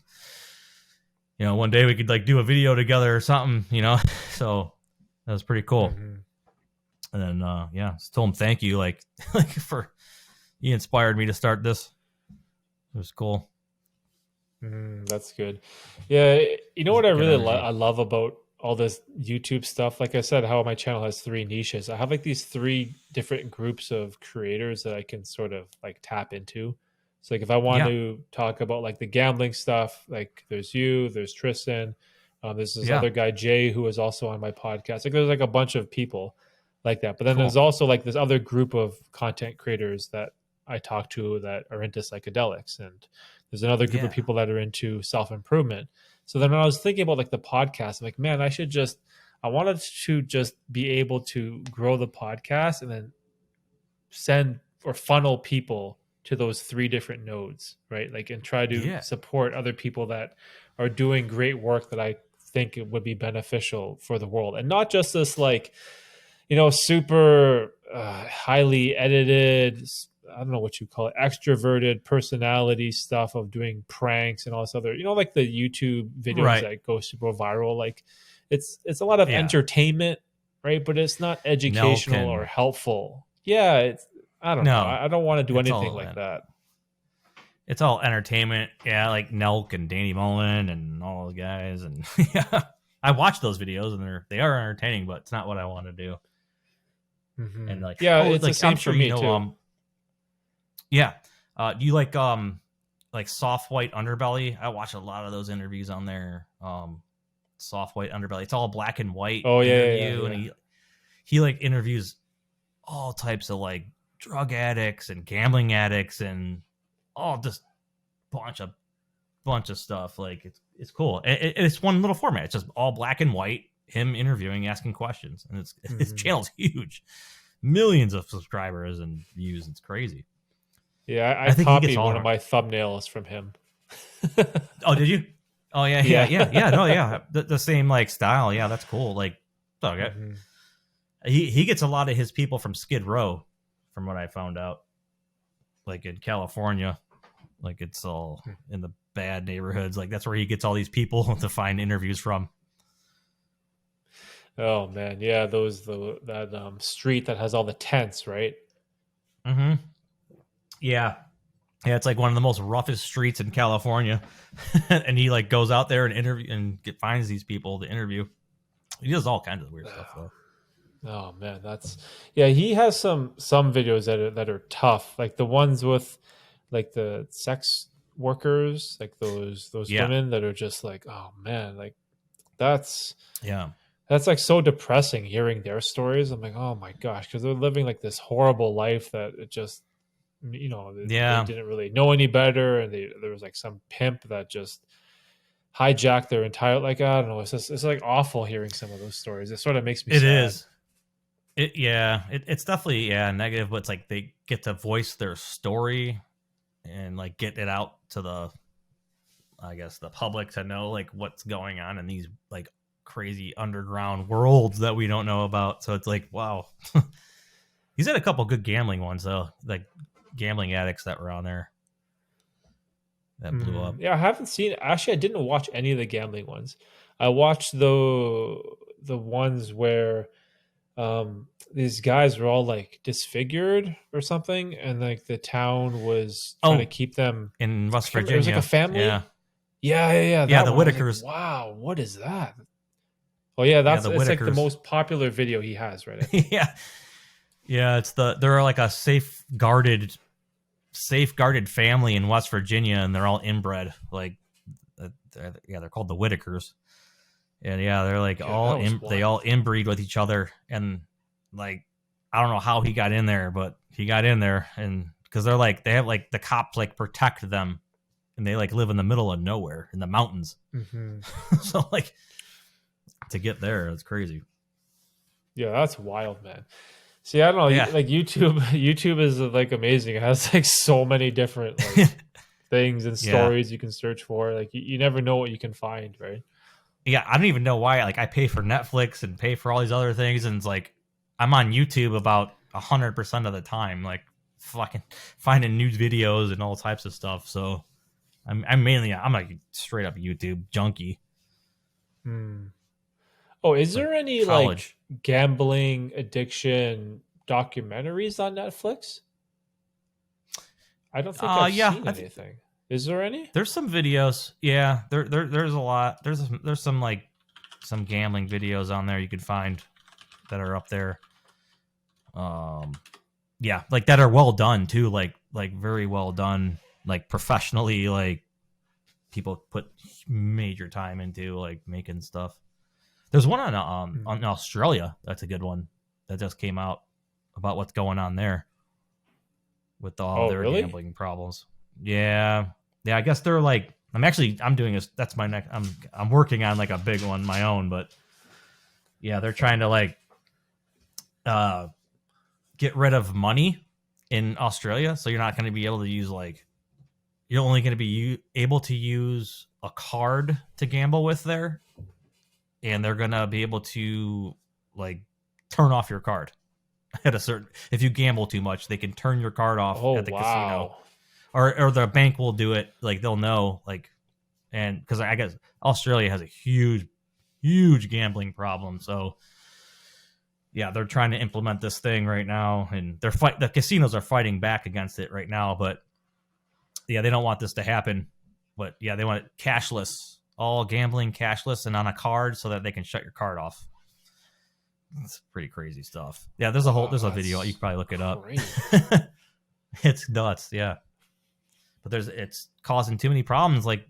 one day we could like do a video together or something, So that was pretty cool. Mm-hmm. And then, just told him thank you, like for, he inspired me to start this. It was cool. That's good. Yeah, you know what I really energy. I love about all this YouTube stuff? Like I said, how my channel has 3 niches. I have like these 3 different groups of creators that I can sort of like tap into. So like if I want Yeah. to talk about like the gambling stuff, like there's you, there's Tristan, there's this Yeah. other guy Jay who is also on my podcast. Like there's like a bunch of people like that. But then Cool. there's also like this other group of content creators that I talk to that are into psychedelics, and there's another group of people that are into self-improvement. So then when I was thinking about like the podcast, I'm like, man, I wanted to just be able to grow the podcast and then send or funnel people to those 3 different nodes, right? Like, and try to support other people that are doing great work that I think it would be beneficial for the world, and not just this like, super highly edited, I don't know what you call it, extroverted personality stuff of doing pranks and all this other, like the YouTube videos that go super viral. Like it's a lot of entertainment, right? But it's not educational or helpful. Yeah. I don't know. I don't want to do anything like that. It's all entertainment. Yeah. Like Nelk and Danny Mullen and all those guys. And I watch those videos and they are entertaining, but it's not what I want to do. Mm-hmm. And like, it's like, the same I'm sure for me too. Yeah. Do you like soft white underbelly? I watch a lot of those interviews on there. Soft white underbelly. It's all black and white interview. And he like interviews all types of like drug addicts and gambling addicts and all just bunch of stuff. Like it's cool. It's one little format. It's just all black and white, him interviewing, asking questions. And his channel's huge. Millions of subscribers and views. It's crazy. Yeah, I think copied one of my thumbnails from him. Oh, did you? Oh, yeah. No, yeah. The same like style. Yeah, that's cool. Like, okay. Mm-hmm. He gets a lot of his people from Skid Row, from what I found out. Like in California, like it's all in the bad neighborhoods. Like that's where he gets all these people to find interviews from. Oh man, yeah, that street that has all the tents, right? Mm-hmm. Yeah, it's like one of the most roughest streets in California, and he like goes out there and interview and finds these people to interview. He does all kinds of weird stuff though. Oh man, he has some videos that are tough, like the ones with like the sex workers, like those women that are just like, oh man, like that's like so depressing hearing their stories. I'm like, oh my gosh, because they're living like this horrible life that it just, they didn't really know any better, and there was like some pimp that just hijacked their entire, like, I don't know, it's like awful hearing some of those stories. It sort of makes me sad. It is. It's definitely negative, but it's like they get to voice their story and like get it out to the public to know like what's going on in these like crazy underground worlds that we don't know about. So it's like, wow. He's had a couple good gambling ones though, like gambling addicts that were on there that blew up. Yeah, I haven't seen, actually I didn't watch any of the gambling ones. I watched the ones where these guys were all like disfigured or something, and like the town was trying to Oh, keep them. in I West can't remember, it was like a Virginia. Yeah. family. Yeah, Yeah, that the one. I was like, Whitakers. wow, what is that? Oh yeah, Yeah, that's the it's like the Whitakers. most popular video he has, right? I think. Yeah. Yeah, they're like a safeguarded family in West Virginia, and they're all inbred. Like, yeah, they're called the Whitakers, and yeah, they're like Yeah, that was they all wild. inbreed with each other, and like I don't know how he got in there, but he got in there, and because they're like they have like the cops like protect them, and they like live in the middle of nowhere in the mountains, Hmm. so like to get there, it's crazy. Yeah, that's wild, man. See, I don't know, Yeah. like YouTube. YouTube is like amazing. It has like so many different like things and Yeah. stories you can search for. Like you never know what you can find, right? Yeah, I don't even know why. Like, I pay for Netflix and pay for all these other things, and it's like I'm on YouTube about 100% of the time, like fucking finding news videos and all types of stuff. So I'm like straight up YouTube junkie, Hmm. Oh, is like there any like college. gambling addiction documentaries on Netflix? I don't think I've Yeah, seen anything. Is there any? there's some videos. Yeah, there's a lot. There's some like some gambling videos on there you could find that are up there. Um, yeah, like that are well done too, like very well done, like professionally, like people put major time into like making stuff. There's one Hmm. on Australia that's a good one that just came out about what's going on there with all Oh, their really? gambling problems. Yeah, yeah. I guess they're like I'm doing this. That's my next. I'm working on like a big one, my own. But yeah, they're trying to like uh get rid of money in Australia, so you're not going to be able to use like you're only going to be able to use a card to gamble with there, and they're going to be able to like turn off your card at a certain if you gamble too much, they can turn your card off Oh, at the casino, wow. or the bank will do it. Like they'll know like and because I guess Australia has a huge gambling problem, so yeah, they're trying to implement this thing right now, and the casinos are fighting back against it right now. But yeah, they don't want this to happen. But yeah, they want it cashless, all gambling cashless and on a card, so that they can shut your card off. It's pretty crazy stuff. Yeah, Wow, there's a video you that's can probably look it up. crazy. It's nuts, yeah. But it's causing too many problems. Like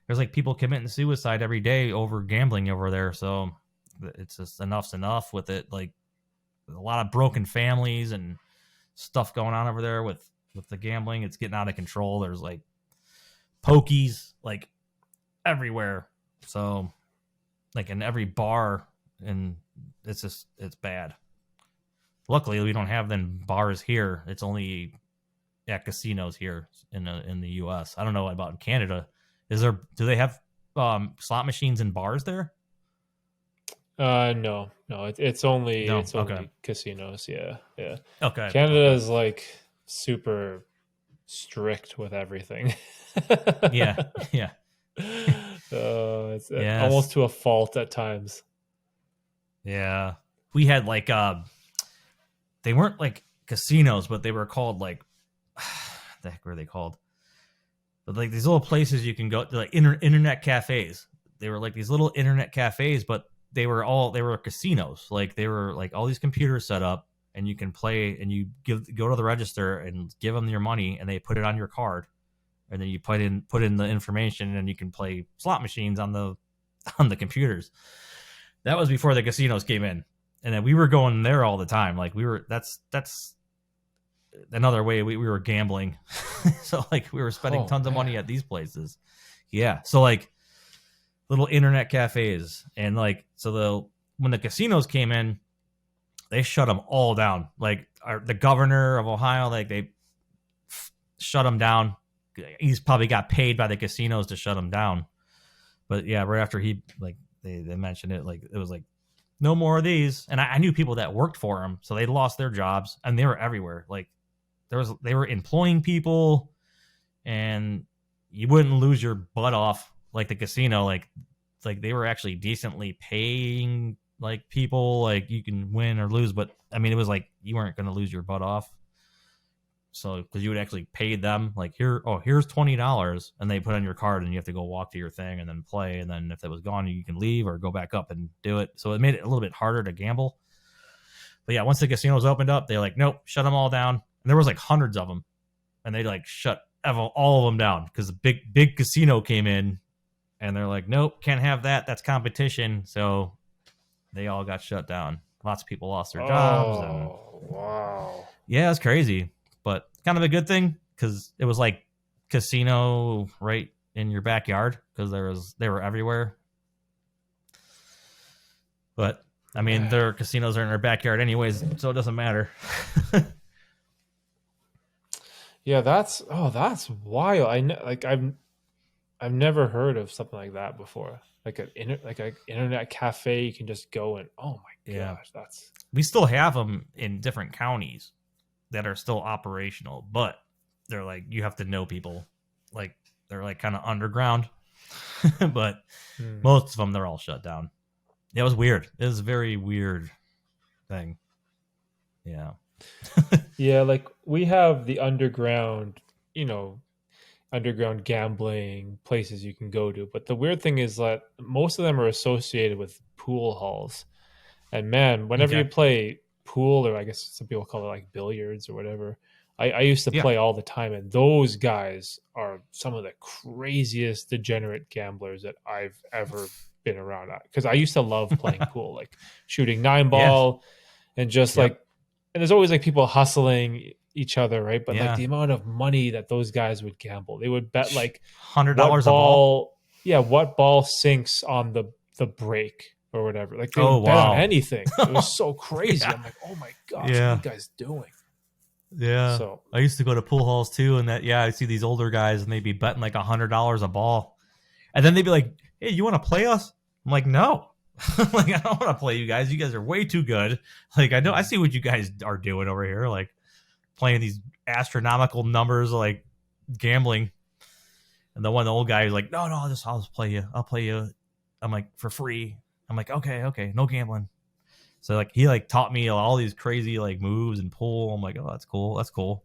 there's like people committing suicide every day over gambling over there. So it's just enough's enough with it. Like a lot of broken families and stuff going on over there with the gambling. It's getting out of control. There's like pokies like everywhere. So like in every bar, and it's bad. Luckily, we don't have them bars here. It's only at casinos here in the U.S. I don't know about in Canada. Do they have slot machines in bars there? No, No. it's Okay. only casinos. Yeah, yeah. Okay. Canada Okay. is like super strict with everything. Yeah. Yeah. It's Yes. almost to a fault at times. Yeah. We had like they weren't like casinos, but they were called like the heck were they called? But like these little places you can go to, like internet cafes. They were like these little internet cafes, but they were casinos. Like they were like all these computers set up, and you can play, and you go to the register and give them your money, and they put it on your card, and then you put in the information, and you can play slot machines on the on the computers. That was before the casinos came in, and then we were going there all the time. Like we were that's another way we were gambling. So like we were spending Oh tons of money man. at these places. Yeah. So like little internet cafes, and like so when the casinos came in, they shut them all down. Like the governor of Ohio, like they shut them down. He's probably got paid by the casinos to shut them down. But yeah, right after he like they mentioned it, like it was like no more of these. And I knew people that worked for him, so they lost their jobs, and they were everywhere. Like they were employing people, and you wouldn't lose your butt off like the casino. Like like they were actually decently paying like people, like you can win or lose, but I mean it was like you weren't going to lose your butt off. So because you would actually pay them like here's $20, and they put on your card, and you have to go walk to your thing and then play, and then if that was gone, you can leave or go back up and do it. So it made it a little bit harder to gamble. But yeah, once the casinos opened up, they're like, nope, shut them all down. And there was like hundreds of them, and they like shut all of them down because the big casino came in, and they're like, nope, can't have that. That's competition. So they all got shut down. Lots of people lost their jobs. And Wow. yeah, it's crazy, but kind of a good thing because it was like casino right in your backyard because they were everywhere. But I mean, their casinos are in their backyard anyways, so it doesn't matter. Yeah, that's wild. I've never heard of something like that before. Like an internet cafe, you can just go and oh my gosh, that's we still have them in different counties that are still operational, but they're like you have to know people. Like they're like kind of underground, but most of them they're all shut down. It was weird. It was a very weird thing. Yeah. yeah. Like we have the underground, underground gambling places you can go to, but the weird thing is that most of them are associated with pool halls. And man, whenever you play pool, or I guess some people call it like billiards or whatever, I used to play all the time, and those guys are some of the craziest degenerate gamblers that I've ever been around. Because I used to love playing pool, like shooting 9-ball and just like, and there's always like people hustling each other, right? But like the amount of money that those guys would gamble, they would bet like $100 a ball. Yeah, what ball sinks on the break or whatever. Like they would bet on anything. It was so crazy. I'm like, oh my gosh, what are you guys doing? Yeah. So I used to go to pool halls too, and I see these older guys and they'd be betting like $100 a ball. And then they'd be like, hey, you want to play us? I'm like, no. Like, I don't want to play you guys. You guys are way too good. Like, I see what you guys are doing over here. Like playing these astronomical numbers, like gambling. And the old guy is like, no, I'll just play you. I'll play you. I'm like, for free. I'm like, okay, no gambling. So like he like taught me all these crazy like moves and pool. I'm like, oh, that's cool.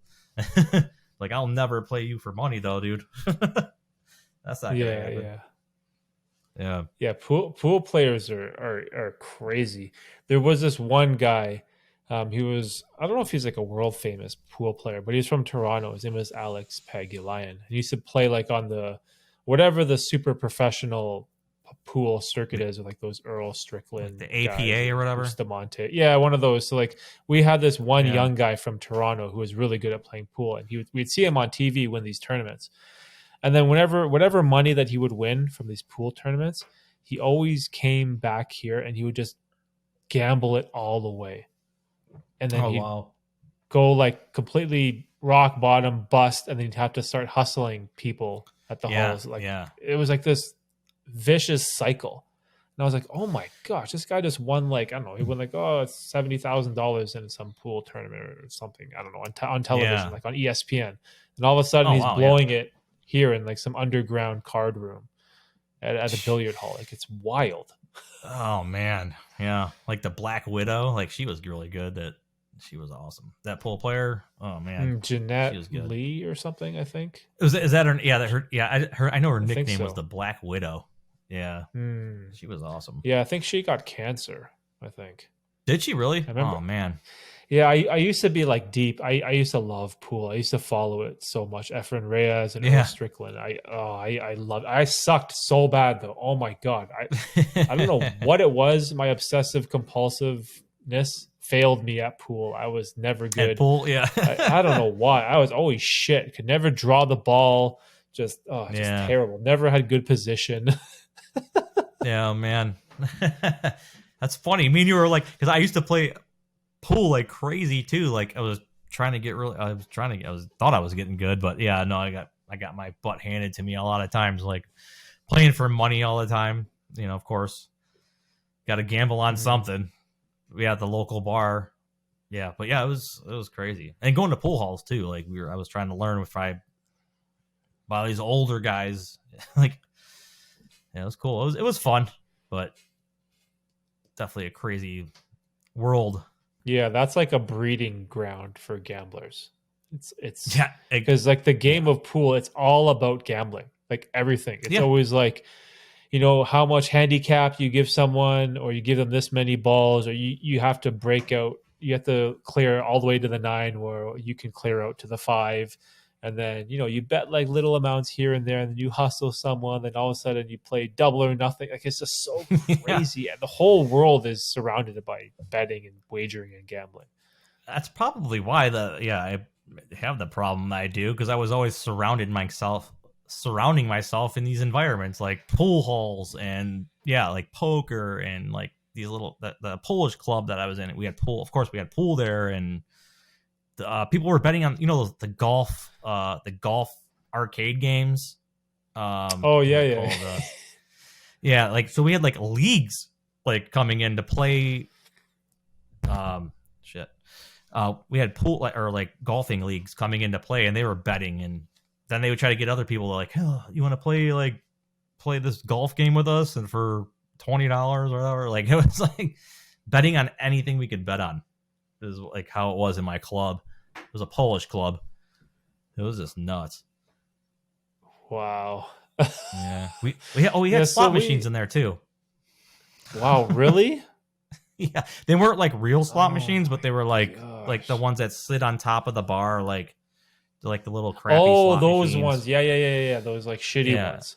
Like I'll never play you for money though, dude. That's not gonna happen. Yeah. Pool players are crazy. There was this one guy. He was, I don't know if he's like a world famous pool player, but he's from Toronto. His name was Alex Pagulayan. He used to play like on the whatever the super professional pool circuit is, with like those Earl Strickland, like the APA or whatever. Bustamante. Yeah, one of those. So like we had this one young guy from Toronto who was really good at playing pool, and we'd see him on TV win these tournaments. And then whatever money that he would win from these pool tournaments, he always came back here and he would just gamble it all away. And then he'd go like completely rock bottom, bust, and then he'd have to start hustling people at the halls. Like it was like this vicious cycle. And I was like, oh my gosh, this guy just won like, I don't know, he won like, it's $70,000 in some pool tournament or something. I don't know, on television, like on ESPN. And all of a sudden he's blowing it here in like some underground card room at a billiard hall. Like it's wild. Oh man. Yeah. Like the Black Widow, like she was really good. She was awesome. That pool player. Oh man. Jeanette Lee or something, I think. Is that her? Yeah. I know her nickname was the Black Widow. Yeah. She was awesome. Yeah. I think she got cancer, I think. Did she really? Oh man. Yeah, I used to be like deep. I used to love pool. I used to follow it so much. Efren Reyes and Earl Strickland. I love. I sucked so bad though. Oh my god. I don't know what it was. My obsessive compulsive-ness failed me at pool. I was never good at pool. Yeah. I don't know why. I was always shit. Could never draw the ball. Just terrible. Never had good position. Yeah, man. That's funny. I mean, you were like, because I used to play pool like crazy too. Like I was trying to get thought I was getting good, but yeah, no, I got my butt handed to me a lot of times, like playing for money all the time. You know, of course, got to gamble on something. We had the local bar. Yeah, but yeah, it was crazy. And going to pool halls too. Like I was trying to learn by these older guys. Like Yeah, it was cool. It was fun, but definitely a crazy world. Yeah, that's like a breeding ground for gamblers. It's Yeah, because like the game yeah, of pool, it's all about gambling. Like everything. It's yeah, always like, how much handicap you give someone, or you give them this many balls, or you have to break out, you have to clear all the way to the nine where you can clear out to the five. And then, you bet like little amounts here and there, and then you hustle someone, then all of a sudden you play double or nothing. Like it's just so yeah. crazy. And the whole world is surrounded by betting and wagering and gambling. That's probably why I have the problem I do, because I was always surrounding myself in these environments like pool halls and like poker and like these little the Polish club that I was in. We had pool, of course. We had pool there, and people were betting on the golf arcade games. Oh What are yeah, they yeah. called? Yeah, like so we had like leagues like coming in to play. Shit. We had pool or like golfing leagues coming into play, and they were betting, and then they would try to get other people to like, oh, you want to play this golf game with us, and for $20 or whatever. Like it was like betting on anything we could bet on. This is like how it was in my club. It was a Polish club. It was just nuts. Wow. Yeah, we Yeah, had so slot machines in there too. wow, really? Yeah, they weren't like real slot Oh machines, but my they were like the gosh. ones that sit on top of the bar, like the little crappy Oh, slot those machines. ones. Yeah. Those like shitty Yeah, ones.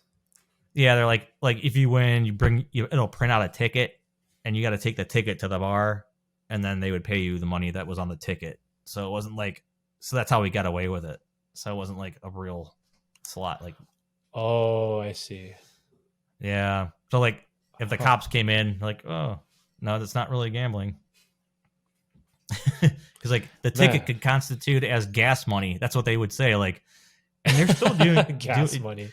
yeah, they're like if you win, it'll print out a ticket, and you got to take the ticket to the bar, and then they would pay you the money that was on the ticket. So it wasn't like, so that's how we got away with it. So it wasn't like a real slot. Like, Oh, I see. yeah. So like if the Huh. cops came in, like, oh no, that's not really gambling. Because like the ticket Man, could constitute as gas money. That's what they would say. Like, and they're still gas money.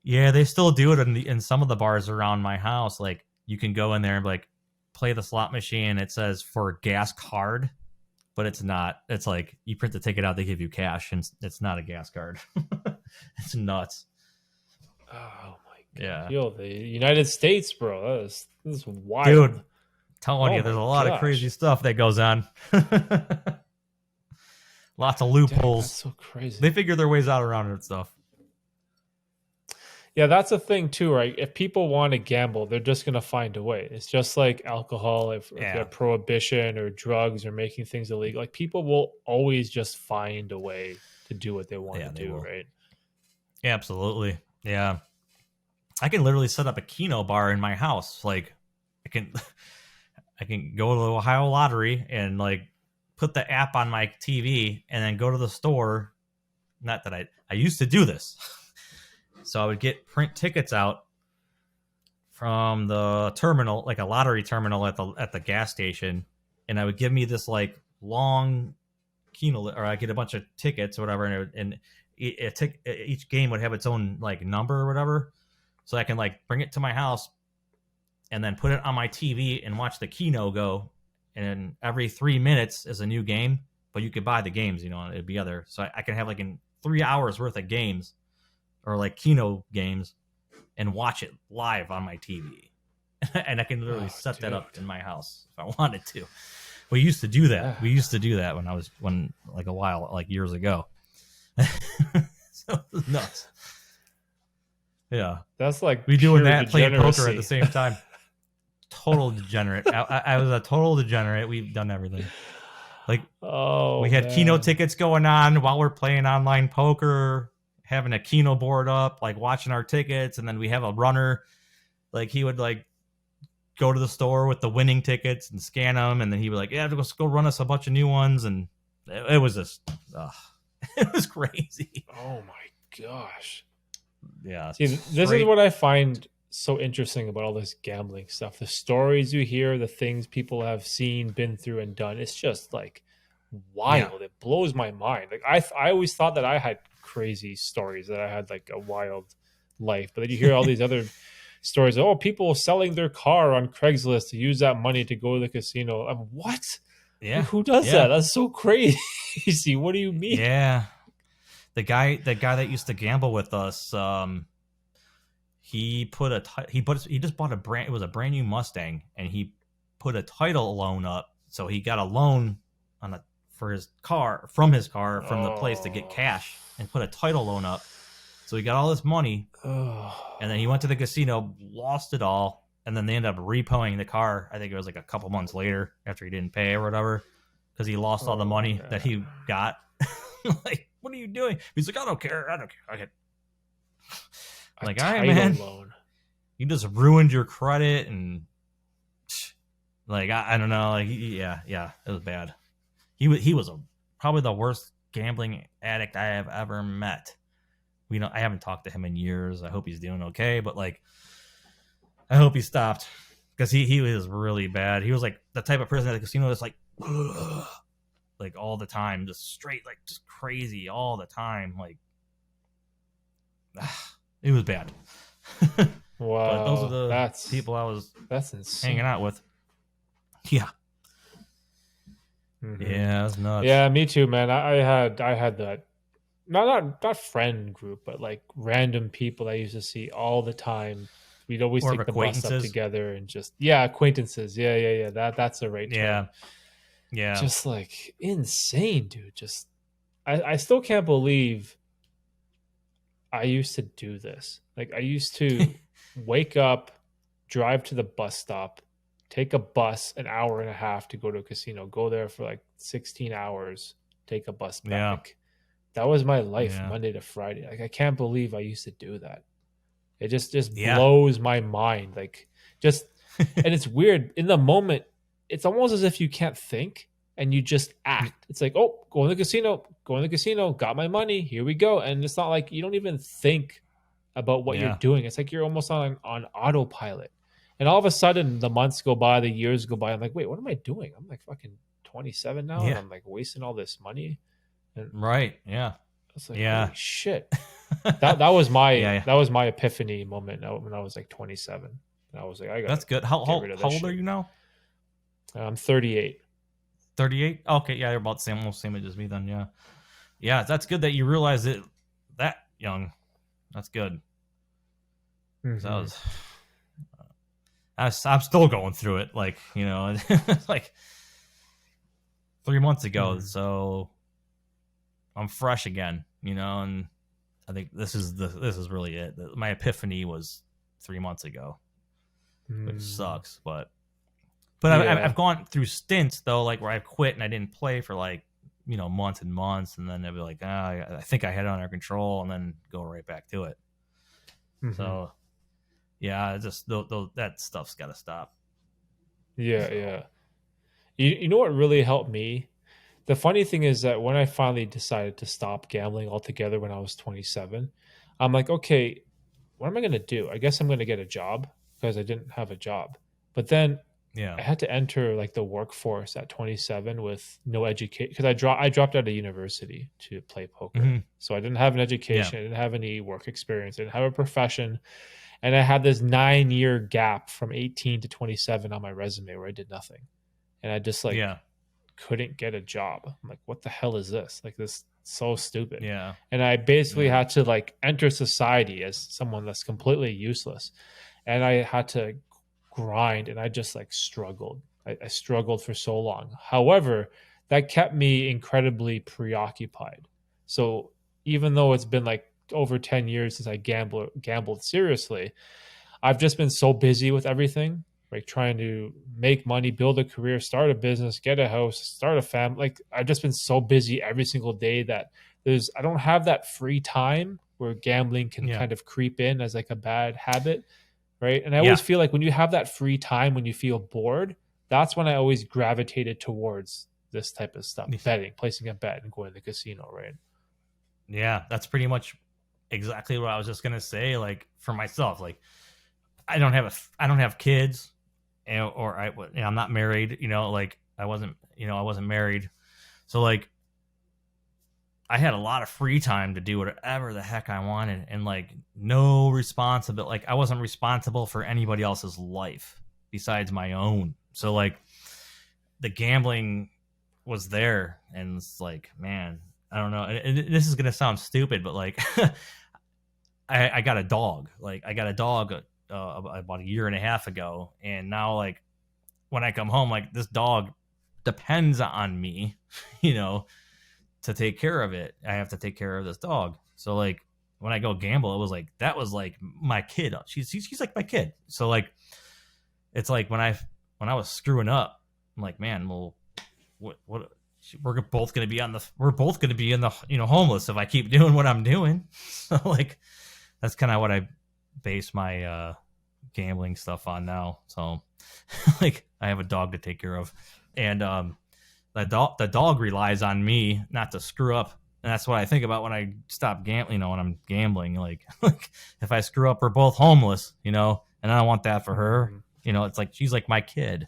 yeah, they still do it in some of the bars around my house. Like, you can go in there and like play the slot machine. It says for gas card, but it's not. It's like you print the ticket out, they give you cash, and it's not a gas card. It's nuts. Oh my god. Yeah, Yo, the United States, bro. This is wild. dude, telling Oh you, there's my a lot of crazy gosh. stuff that goes on. Lots of Dang, that's loopholes. so crazy. They figure their ways out around it stuff. Yeah, that's a thing too, right? If people want to gamble, they're just going to find a way. It's just like alcohol, if you Yeah, have prohibition or drugs or making things illegal, like people will always just find a way to do what they want to yeah, they do, will. right? Yeah, absolutely. Yeah, I can literally set up a Keno bar in my house. Like, I can, I can go to the Ohio Lottery and like put the app on my TV, and then go to the store. Not that I used to do this. So I would get print tickets out from the terminal, like a lottery terminal at the gas station, and I would give me this like long Keno, or I get a bunch of tickets or whatever, and each game would have its own like number or whatever, so I can like bring it to my house and then put it on my TV and watch the Keno go. And every 3 minutes is a new game, but you could buy the games, it'd be other. So I can have like in 3 hours worth of games, or like Keno games, and watch it live on my TV. And I can literally Oh, set that dude. up in my house if I wanted to. We used to do that. Yeah. We used to do that when like a while, like years ago. So it was nuts. Yeah. That's like We doing pure that, playing poker at degeneracy. the same time. Total degenerate. I was a total degenerate. We've done everything. Like, Oh we had Keno man. tickets going on while we're playing online poker, having a Keno board up, like watching our tickets, and then we have a runner. Like, he would like go to the store with the winning tickets and scan them, and then he would like, yeah, let's go run us a bunch of new ones, and it was just, it was crazy. Oh my gosh. Yeah, See, this is straight. what I find so interesting about all this gambling stuff. The stories you hear, the things people have seen, been through, and done. It's just like Yeah, wild. It blows my mind. Like I always thought that I had crazy stories, that I had like a wild life, but then you hear all these other stories. Oh, people selling their car on Craigslist to use that money to go to the casino. What? yeah, Who does yeah, that? That's so crazy. What do you mean? yeah. The guy that used to gamble with us, he just bought it was a brand new Mustang, and he put a title loan up. So he got a loan on a for his car from the place to get Oh. cash, and put a title loan up. So he got all this money, Oh. and then he went to the casino, lost it all, and then they ended up repoing the car. I think it was like a couple months later after he didn't pay or whatever, because he lost all the money that he got. Like, what are you doing? He's like, I don't care. Okay. Like, all right, man. Loan. You just ruined your credit, and like I don't know. Like, yeah, it was bad. He was probably the worst gambling addict I have ever met. I haven't talked to him in years. I hope he's doing okay, but like, I hope he stopped, because he was really bad. He was like the type of person at the casino that's like, ugh, like all the time, just straight, like just crazy all the time. Like, it was bad. Wow, but those are the people I was insane. hanging out with. Yeah. Mm-hmm. Yeah, that's nuts. Yeah, me too, man. I had that not friend group, but like random people I used to see all the time. We'd always take the bus up together, and just acquaintances. Yeah. That's the right term. Yeah. Just like insane, dude. Just I still can't believe I used to do this. Like, I used to wake up, drive to the bus stop, take a bus an hour and a half to go to a casino, go there for like 16 hours, take a bus back. Yeah. That was my life, Monday to Friday. Like, I can't believe I used to do that. It just blows my mind. Like, just and it's weird. In the moment, it's almost as if you can't think and you just act. It's like, oh, go in the casino, got my money, here we go. And it's not like you don't even think about what you're doing. It's like you're almost on autopilot. And all of a sudden, the months go by, the years go by. I'm like, wait, what am I doing? I'm like fucking 27 now, and I'm like wasting all this money. And right. Yeah. It's like, holy shit. that was my that was my epiphany moment when I was like 27. And I was like, I got. That's good. How old are you now? I'm 38. 38? Okay, yeah, you're about the same age as me then. Yeah. That's good that you realize it that young. That's good. Mm-hmm. I'm still going through it. Like, like 3 months ago. Mm-hmm. So I'm fresh again, and I think this is really it. My epiphany was 3 months ago, which sucks, but I've gone through stints though, like where I've quit and I didn't play for like, months and months, and then I'd be like, I think I had it under control, and then go right back to it. Mm-hmm. So yeah, just that stuff's got to stop. Yeah. You know what really helped me? The funny thing is that when I finally decided to stop gambling altogether when I was 27, I'm like, okay, what am I going to do? I guess I'm going to get a job, because I didn't have a job. But then I had to enter like the workforce at 27 with no education, because I dropped out of university to play poker. Mm-hmm. So I didn't have an education. I didn't have any work experience. I didn't have a profession. And I had this 9-year gap from 18 to 27 on my resume where I did nothing. And I just couldn't get a job. I'm like, what the hell is this? Like, this is so stupid. Yeah. And I basically had to like enter society as someone that's completely useless. And I had to grind, and I just like struggled. I struggled for so long. However, that kept me incredibly preoccupied. So even though it's been like over 10 years since I gambled seriously, I've just been so busy with everything, like trying to make money, build a career, start a business, get a house, start a family. Like, I've just been so busy every single day that I don't have that free time where gambling can kind of creep in as like a bad habit. Right. And I always feel like when you have that free time, when you feel bored, that's when I always gravitated towards this type of stuff, betting, placing a bet and going to the casino. Right. Yeah. That's pretty much exactly what I was just going to say. Like, for myself, like, I don't have kids, or I'm not married, like I wasn't married. So like, I had a lot of free time to do whatever the heck I wanted, and like no responsibility. Like, I wasn't responsible for anybody else's life besides my own. So like, the gambling was there, and it's like, man, I don't know. And this is gonna sound stupid, but like, I got a dog. Like I got a dog about a year and a half ago, and now like when I come home, like this dog depends on me, you know, to take care of it. I have to take care of this dog. So like when I go gamble, it was like that was like my kid. She's like my kid. So like it's like when I was screwing up, I'm like, man, well, what we're both gonna be in the homeless if I keep doing what I'm doing. So like that's kind of what I base my gambling stuff on now. So like I have a dog to take care of, and the dog relies on me not to screw up. And that's what I think about when I stop gambling. When I'm gambling, like if I screw up, we're both homeless, and I don't want that for her. It's like she's like my kid.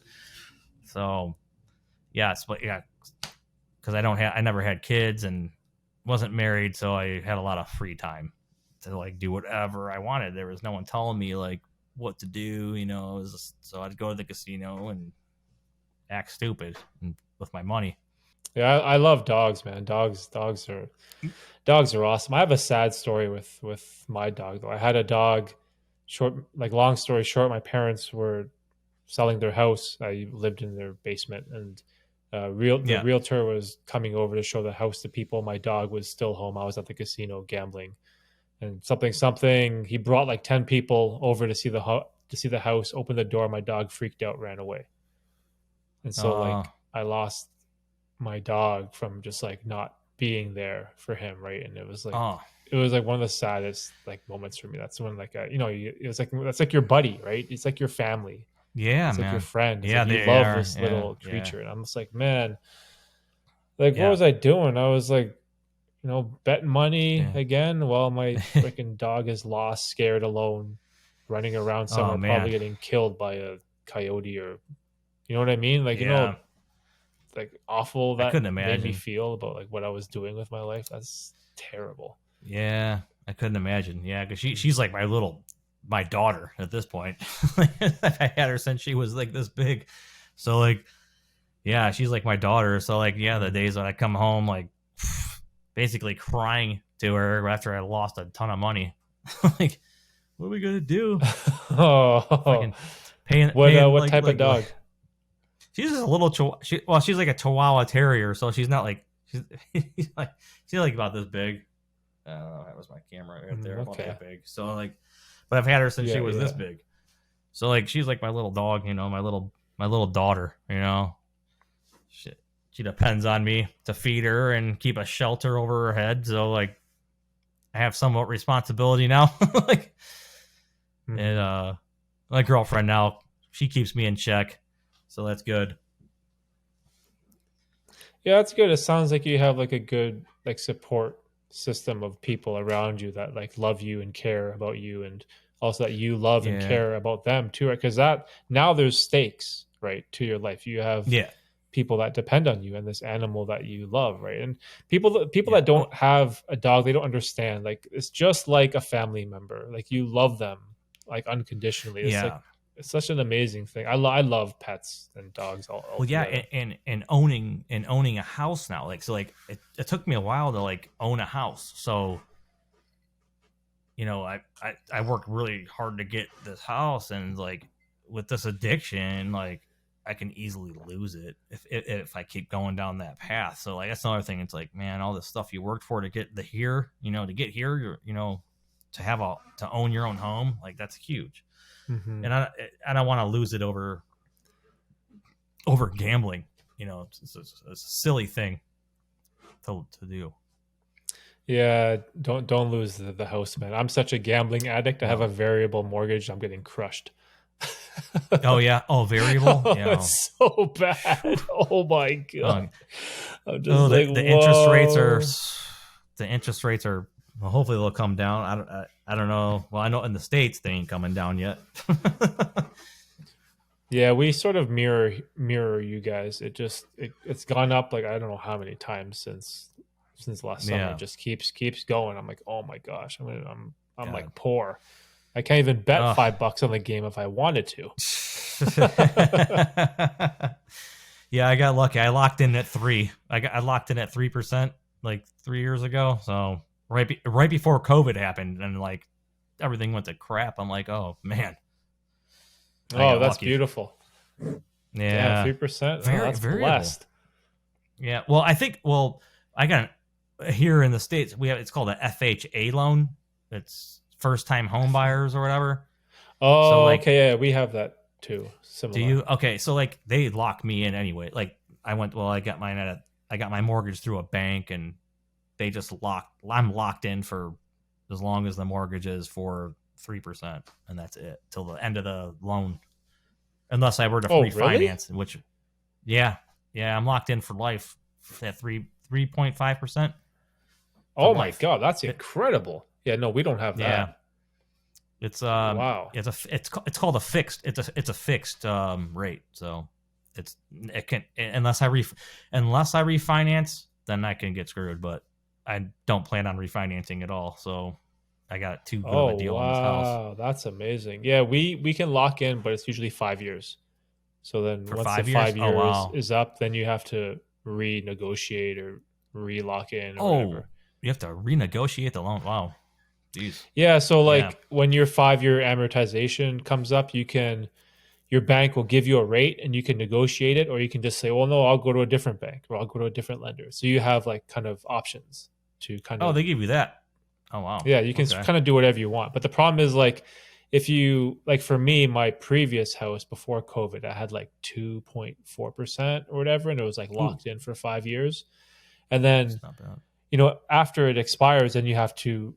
So yes, but yeah, because I never had kids and wasn't married, so I had a lot of free time to like do whatever I wanted. There was no one telling me like what to do, so I'd go to the casino and act stupid with my money. Yeah, I love dogs, man. Dogs are awesome. I have a sad story with my dog though. I had a dog. Long story short, my parents were selling their house. I lived in their basement, and the realtor was coming over to show the house to people. My dog was still home. I was at the casino gambling, and something. He brought like 10 people over to see the house. Opened the door. My dog freaked out, ran away, and so like I lost my dog from just like not being there for him, right? And it was like one of the saddest like moments for me. That's when like it's like that's like your buddy, right? It's like your family. Yeah, it's man. like your friend. It's yeah, like you love this little creature, and I'm just like, man, like what was I doing? I was like, betting money again while my freaking dog is lost, scared, alone, running around somewhere, probably getting killed by a coyote, or you know what I mean? Like like awful that made me feel about like what I was doing with my life. That's terrible. Yeah, I couldn't imagine. Yeah, because she's like my daughter at this point. I had her since she was like this big. So like, yeah, she's like my daughter. So like, yeah, the days when I come home, like basically crying to her after I lost a ton of money. Like, what are we going to do? Paying what type of dog? She's just a little she's like a Chihuahua Terrier, so she's not like she's like about this big. That was my camera right there, about that big. So like, but I've had her since she was this big. So like, she's like my little dog, my little daughter. She depends on me to feed her and keep a shelter over her head. So like, I have somewhat responsibility now. Like, and my girlfriend now, she keeps me in check. So that's good. Yeah, that's good. It sounds like you have like a good like support system of people around you that like love you and care about you, and also that you love and care about them too, right? Because that now there's stakes, right, to your life. You have people that depend on you and this animal that you love, right? And people that don't have a dog, they don't understand. Like it's just like a family member. Like you love them like unconditionally. It's like it's such an amazing thing. I love pets and dogs. And owning a house now. Like so, like it took me a while to like own a house. So, I worked really hard to get this house, and like with this addiction, like I can easily lose it if I keep going down that path. So like that's another thing. It's like, man, all this stuff you worked for to get here, you're, to own your own home, like that's huge. Mm-hmm. And I don't want to lose it over gambling. It's a silly thing to do. Yeah, don't lose the house, man. I'm such a gambling addict. I have a variable mortgage. I'm getting crushed. Oh yeah. Oh, variable. Yeah. It's so bad. Oh my god. I'm just the interest rates are. Well, hopefully they'll come down. I don't know. Well, I know in the States they ain't coming down yet. Yeah, we sort of mirror you guys. It's gone up like I don't know how many times since last summer. It just keeps going. I'm like, oh my gosh. I'm like poor. I can't even bet $5 on the game if I wanted to. Yeah, I got lucky. I locked in at 3. I locked in at 3% like 3 years ago. So right before COVID happened, and like everything went to crap. I'm like, oh man, I Oh, got that's lucky. beautiful. Damn, Yeah, 3%. Oh, very that's variable. blessed. Yeah. Well, I think. Well, I got here in the states. We have it's called a FHA loan. It's first time home buyers or whatever. So Oh, like, okay. Yeah, we have that too. do Similar. you? Okay. So like, they lock me in anyway. Like, I went. Well, I got mine at. I got my mortgage through a bank, and they just lock. I'm locked in for as long as the mortgage is for 3%, and that's it till the end of the loan, unless I were to Oh, really? refinance. Which, yeah, yeah, I'm locked in for life at 3.5% for Oh my life. God, that's It, incredible. Yeah, no, we don't have yeah, that. it's Wow. it's called a fixed. It's a fixed rate. So it can unless I refinance, then I can get screwed. But I don't plan on refinancing at all. So I got too good of a Oh, deal on this house wow. That's amazing. Yeah, we can lock in, but it's usually 5 years. So then for once the 5 years. five Oh years wow. is up, then you have to renegotiate or re-lock in or Oh, whatever. you have to renegotiate the loan. Wow. Jeez. Yeah, so Yeah. like when your 5 year amortization comes up, your bank will give you a rate and you can negotiate it, or you can just say, well, no, I'll go to a different bank or I'll go to a different lender. So you have like kind of options to kind Oh, of, they give you that. Oh wow. yeah, you can Okay. kind of do whatever you want. But the problem is like, if you, like for me, my previous house before COVID, I had like 2.4% or whatever, and it was like Ooh, locked in for 5 years. And that's then, not bad. after it expires, then you have to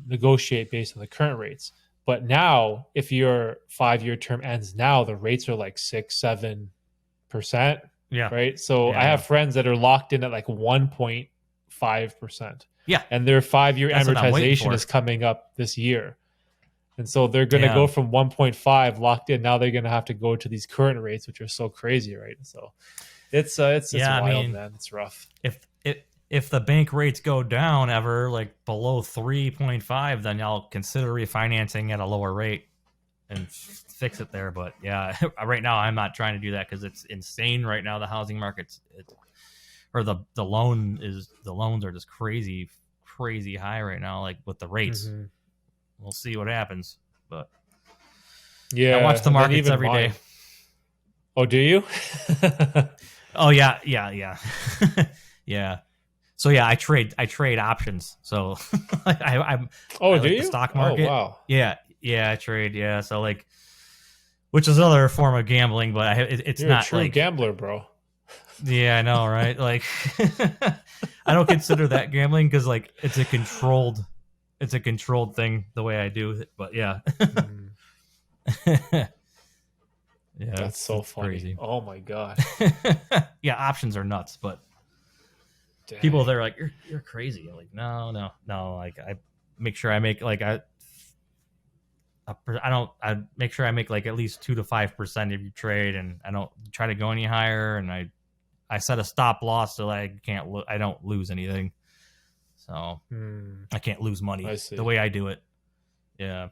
negotiate based on the current rates. But now, if your 5 year term ends now, the rates are like 6, 7%, Yeah. right? So I Yeah. have Yeah. friends that are locked in at like 1.5%, Yeah. and their 5 year That's what I'm waiting amortization is for. coming up this year. And so they're going to go Yeah. from 1.5 locked in. Now they're going to have to go to these current rates, which are so crazy, right? So it's Yeah. I wild, mean, man. It's rough. if the bank rates go down ever like below 3.5, then I'll consider refinancing at a lower rate and fix it there. But yeah, right now I'm not trying to do that because it's insane right now. The housing market's or the loans are just crazy high right now. Like with the rates, Hmm. we'll see what happens. But I watch Yeah, the and then markets even every day. mine. Oh, do you? Oh yeah. Yeah. So yeah, I trade options. So Oh, I do like the you? stock Oh, market. wow. Yeah, I trade. Yeah, so like, which is another form of gambling, but it's You're a not true like. gambler, bro. Yeah, I know, right? Like, I don't consider that gambling because like it's a controlled thing the way I do it. But yeah, Mm, yeah, that's it's so it's funny. crazy. Oh my gosh. Yeah, options are nuts, but people Dang. they're like you're crazy. I'm like no. Like I make sure I make like I don't I make sure I make like at least 2 to 5% of your trade, and I don't try to go any higher, and I set a stop loss so I can't I don't lose anything, so Hmm, I can't lose I money the see. way I do it. Yeah.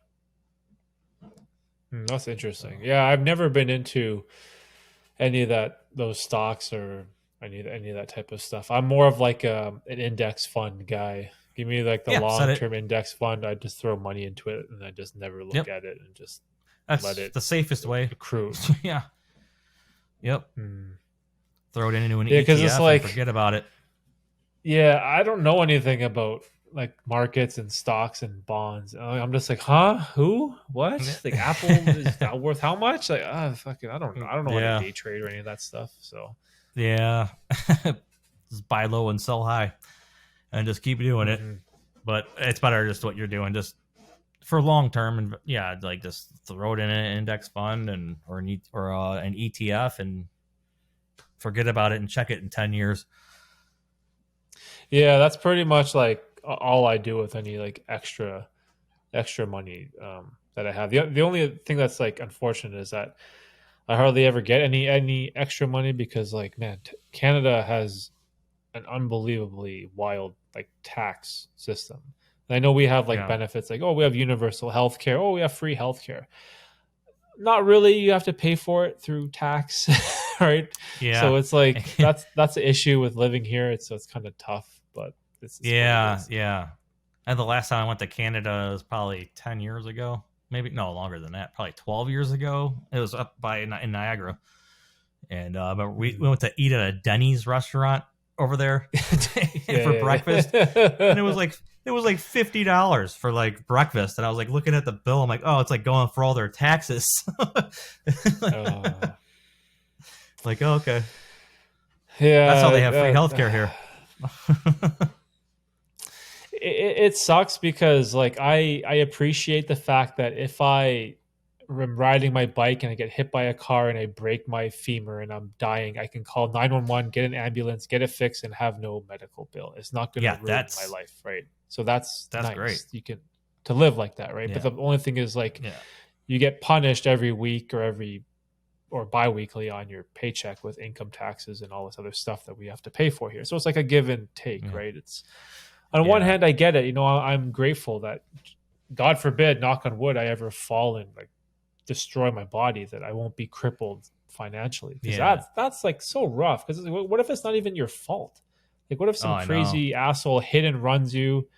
That's interesting. So Yeah, I've never been into any of those stocks or any of that type of stuff. I'm more of like an index fund guy. Give me like the yeah, set long it. term index fund. I just throw money into it and I just never look Yep, at it and just let that's it the safest way. accrue. Yeah. Yep. Hmm. Throw it into an Yeah, because it's ETF and like, forget about it. yeah, I don't know anything about like markets and stocks and bonds. I'm just like, huh? Who? What? Like Apple is that worth how much? Like, fucking, I don't know how to Yeah. day trade or any of that stuff. So, Yeah. Just buy low and sell high and just keep doing it. hmm. But it's better just what you're doing, just for long term, and yeah, like just throw it in an index fund and an ETF and forget about it and check it in 10 years. Yeah, that's pretty much like all I do with any like extra money that I have. The only thing that's like unfortunate is that I hardly ever get any extra money because like man, Canada has an unbelievably wild like tax system. And I know we have like Yeah, benefits like oh we have universal health care, oh we have free health care. Not really, you have to pay for it through tax, right? So yeah, it's like that's the issue with living here. It's kind of tough, but it's what it yeah, is. yeah. And the last time I went to Canada was probably 10 years ago. Maybe no longer than that. Probably 12 years ago. It was up by in Niagara, and but we went to eat at a Denny's restaurant over there for breakfast, and yeah. it was like $50 for like breakfast, and I was like looking at the bill. I'm like, oh, it's like going for all their taxes. uh, Like, oh, okay, that's how they have free yeah. healthcare here. It sucks because like I appreciate the fact that if I am riding my bike and I get hit by a car and I break my femur and I'm dying, I can call 911, get an ambulance, get it fixed, and have no medical bill. It's not going to Yeah, ruin my life, right? So that's that's great. nice. You can to live like that, right? But Yeah, the only thing is like yeah, you get punished every week or bi-weekly on your paycheck with income taxes and all this other stuff that we have to pay for here. So it's like a give and take, yeah, right? It's on one yeah, hand, I get it. You know, I'm grateful that, God forbid, knock on wood, I ever fall and like destroy my body, that I won't be crippled financially, because yeah. that's like so rough. Because what if it's not even your fault? Like, what if Oh, some I know. crazy asshole hit and runs you,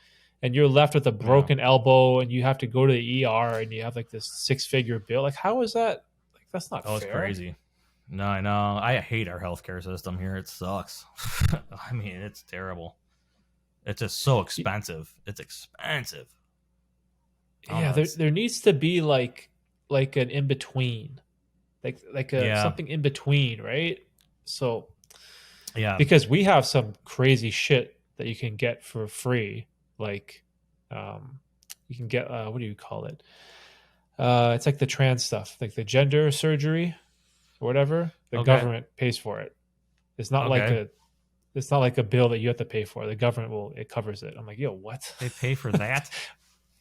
and you're left with a Yeah. broken elbow, and you have to go to the ER, and you have like this 6-figure bill? Like, how is that? Like, that's not Oh, it's fair. crazy. No, I know. I hate our healthcare system here. It sucks. I mean, it's terrible. It's just so expensive. It's expensive. I don't Yeah, know. It's there needs to be like an in between, like a yeah, something in between, right? So yeah. because we have some crazy shit that you can get for free, like you can get what do you call it? It's like the trans stuff, like the gender surgery or whatever. The Okay, government pays for it. It's not like okay. a it's not like a bill that you have to pay for. The government will it covers it. I'm like, yo, what? They pay for that.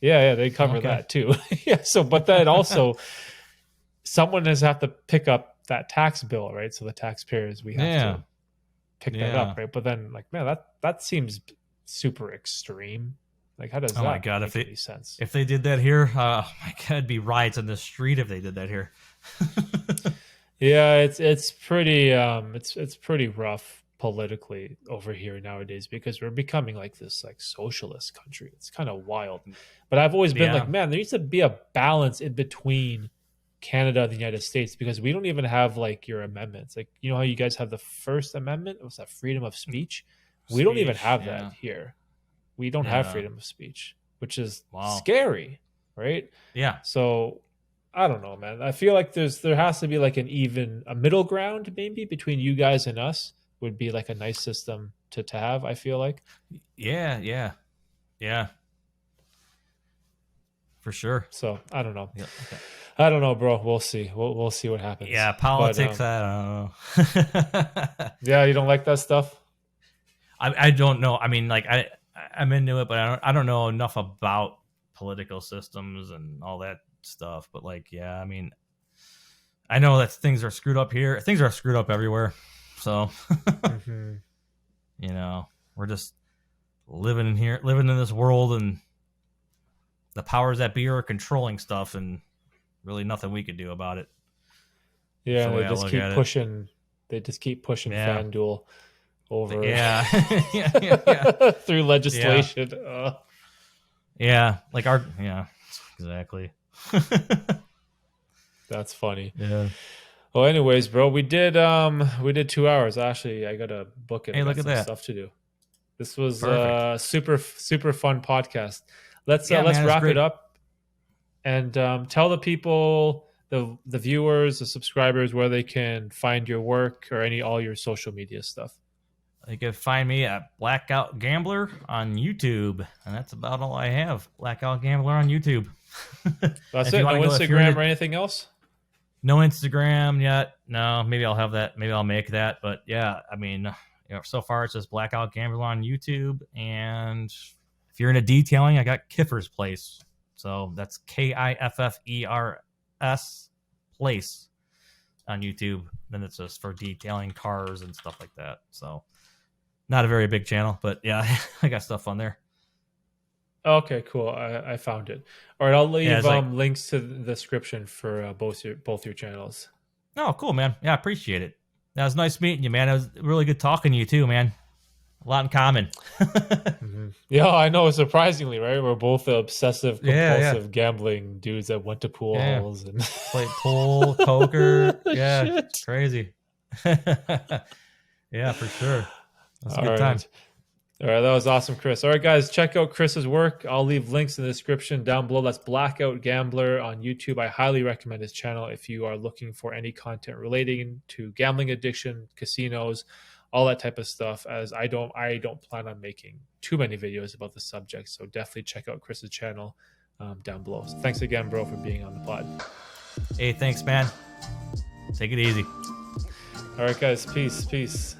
Yeah, they cover Okay. that too. Yeah, so but then also someone has have to pick up that tax bill, right? So the taxpayers, we have to Yeah, pick that yeah. up, right? But then like, man, that seems super extreme. Like, how does Oh my that god, make any sense? if they did that here, oh my god, it'd be riots in the street if they did that here. Yeah, it's pretty it's pretty rough politically over here nowadays, because we're becoming like this like socialist country. It's kind of wild. But I've always been like, Yeah. man, there needs to be a balance in between Canada and the United States, because we don't even have like your amendments. Like, you know how you guys have the First Amendment? What's that? Freedom of speech. We don't even Speech. have that Yeah. here. We don't have Yeah. freedom of speech, which is Wow. scary, right? Yeah. So I don't know, man. I feel like there has to be like a middle ground maybe between you guys and us, would be like a nice system to have, I feel like. Yeah. Yeah. Yeah. For sure. So I don't know. Yeah. Okay. I don't know, bro. We'll see. We'll see what happens. Yeah. But Politics. I don't know. yeah, you don't like that stuff? I don't know. I mean, like I'm into it, but I don't know enough about political systems and all that stuff. But like, yeah, I mean, I know that things are screwed up here. Things are screwed up everywhere. So, Hmm. you know, we're just living in here, living in this world, and the powers that be are controlling stuff, and really nothing we could do about it. That's Yeah, the way I look at it. they just keep pushing Yeah. FanDuel over Yeah. Yeah. Yeah. Yeah. through Yeah. legislation. Yeah. Like our, yeah, exactly. That's funny. Yeah. Well, anyways, bro, we did 2 hours. Actually, I gotta book it. I Hey, got look at some that. stuff to do. This was Perfect. super fun podcast. Yeah, Let's man, it's wrap it great. up and tell the people, the viewers, the subscribers, where they can find your work or all your social media stuff. You can find me at Blackout Gambler on YouTube, and that's about all I have. Blackout Gambler on YouTube. That's If you it. want No to go, if you're Instagram into or anything else. no Instagram yet, no, maybe I'll have that. Maybe I'll make that. But yeah, I mean, so far it's just Blackout Gambler on YouTube, and if you're into detailing, I got Kiffer's Place. So that's Kiffers Place on YouTube. Then it's just for detailing cars and stuff like that. So not a very big channel, but yeah, I got stuff on there. Okay, cool. I found it. All right, I'll Yeah, leave it's like, links to the description for both your channels. oh, cool, man. Yeah, I appreciate it. That was nice meeting you, man. It was really good talking to you too, man. A lot in common. Yeah, I know. Surprisingly, right? We're both the obsessive Yeah. compulsive gambling dudes that went to pool Yeah. halls and Play pool, poker. Yeah, it's shit. crazy. Yeah, for sure. That's a All good time. right. All right, that was awesome, Chris. All right, guys, check out Chris's work. I'll leave links in the description down below. That's Blackout Gambler on YouTube. I highly recommend his channel if you are looking for any content relating to gambling addiction, casinos, all that type of stuff. As I don't plan on making too many videos about the subject, so definitely check out Chris's channel down below. So thanks again, bro, for being on the pod. Hey, thanks, man. Take it easy. All right, guys, peace.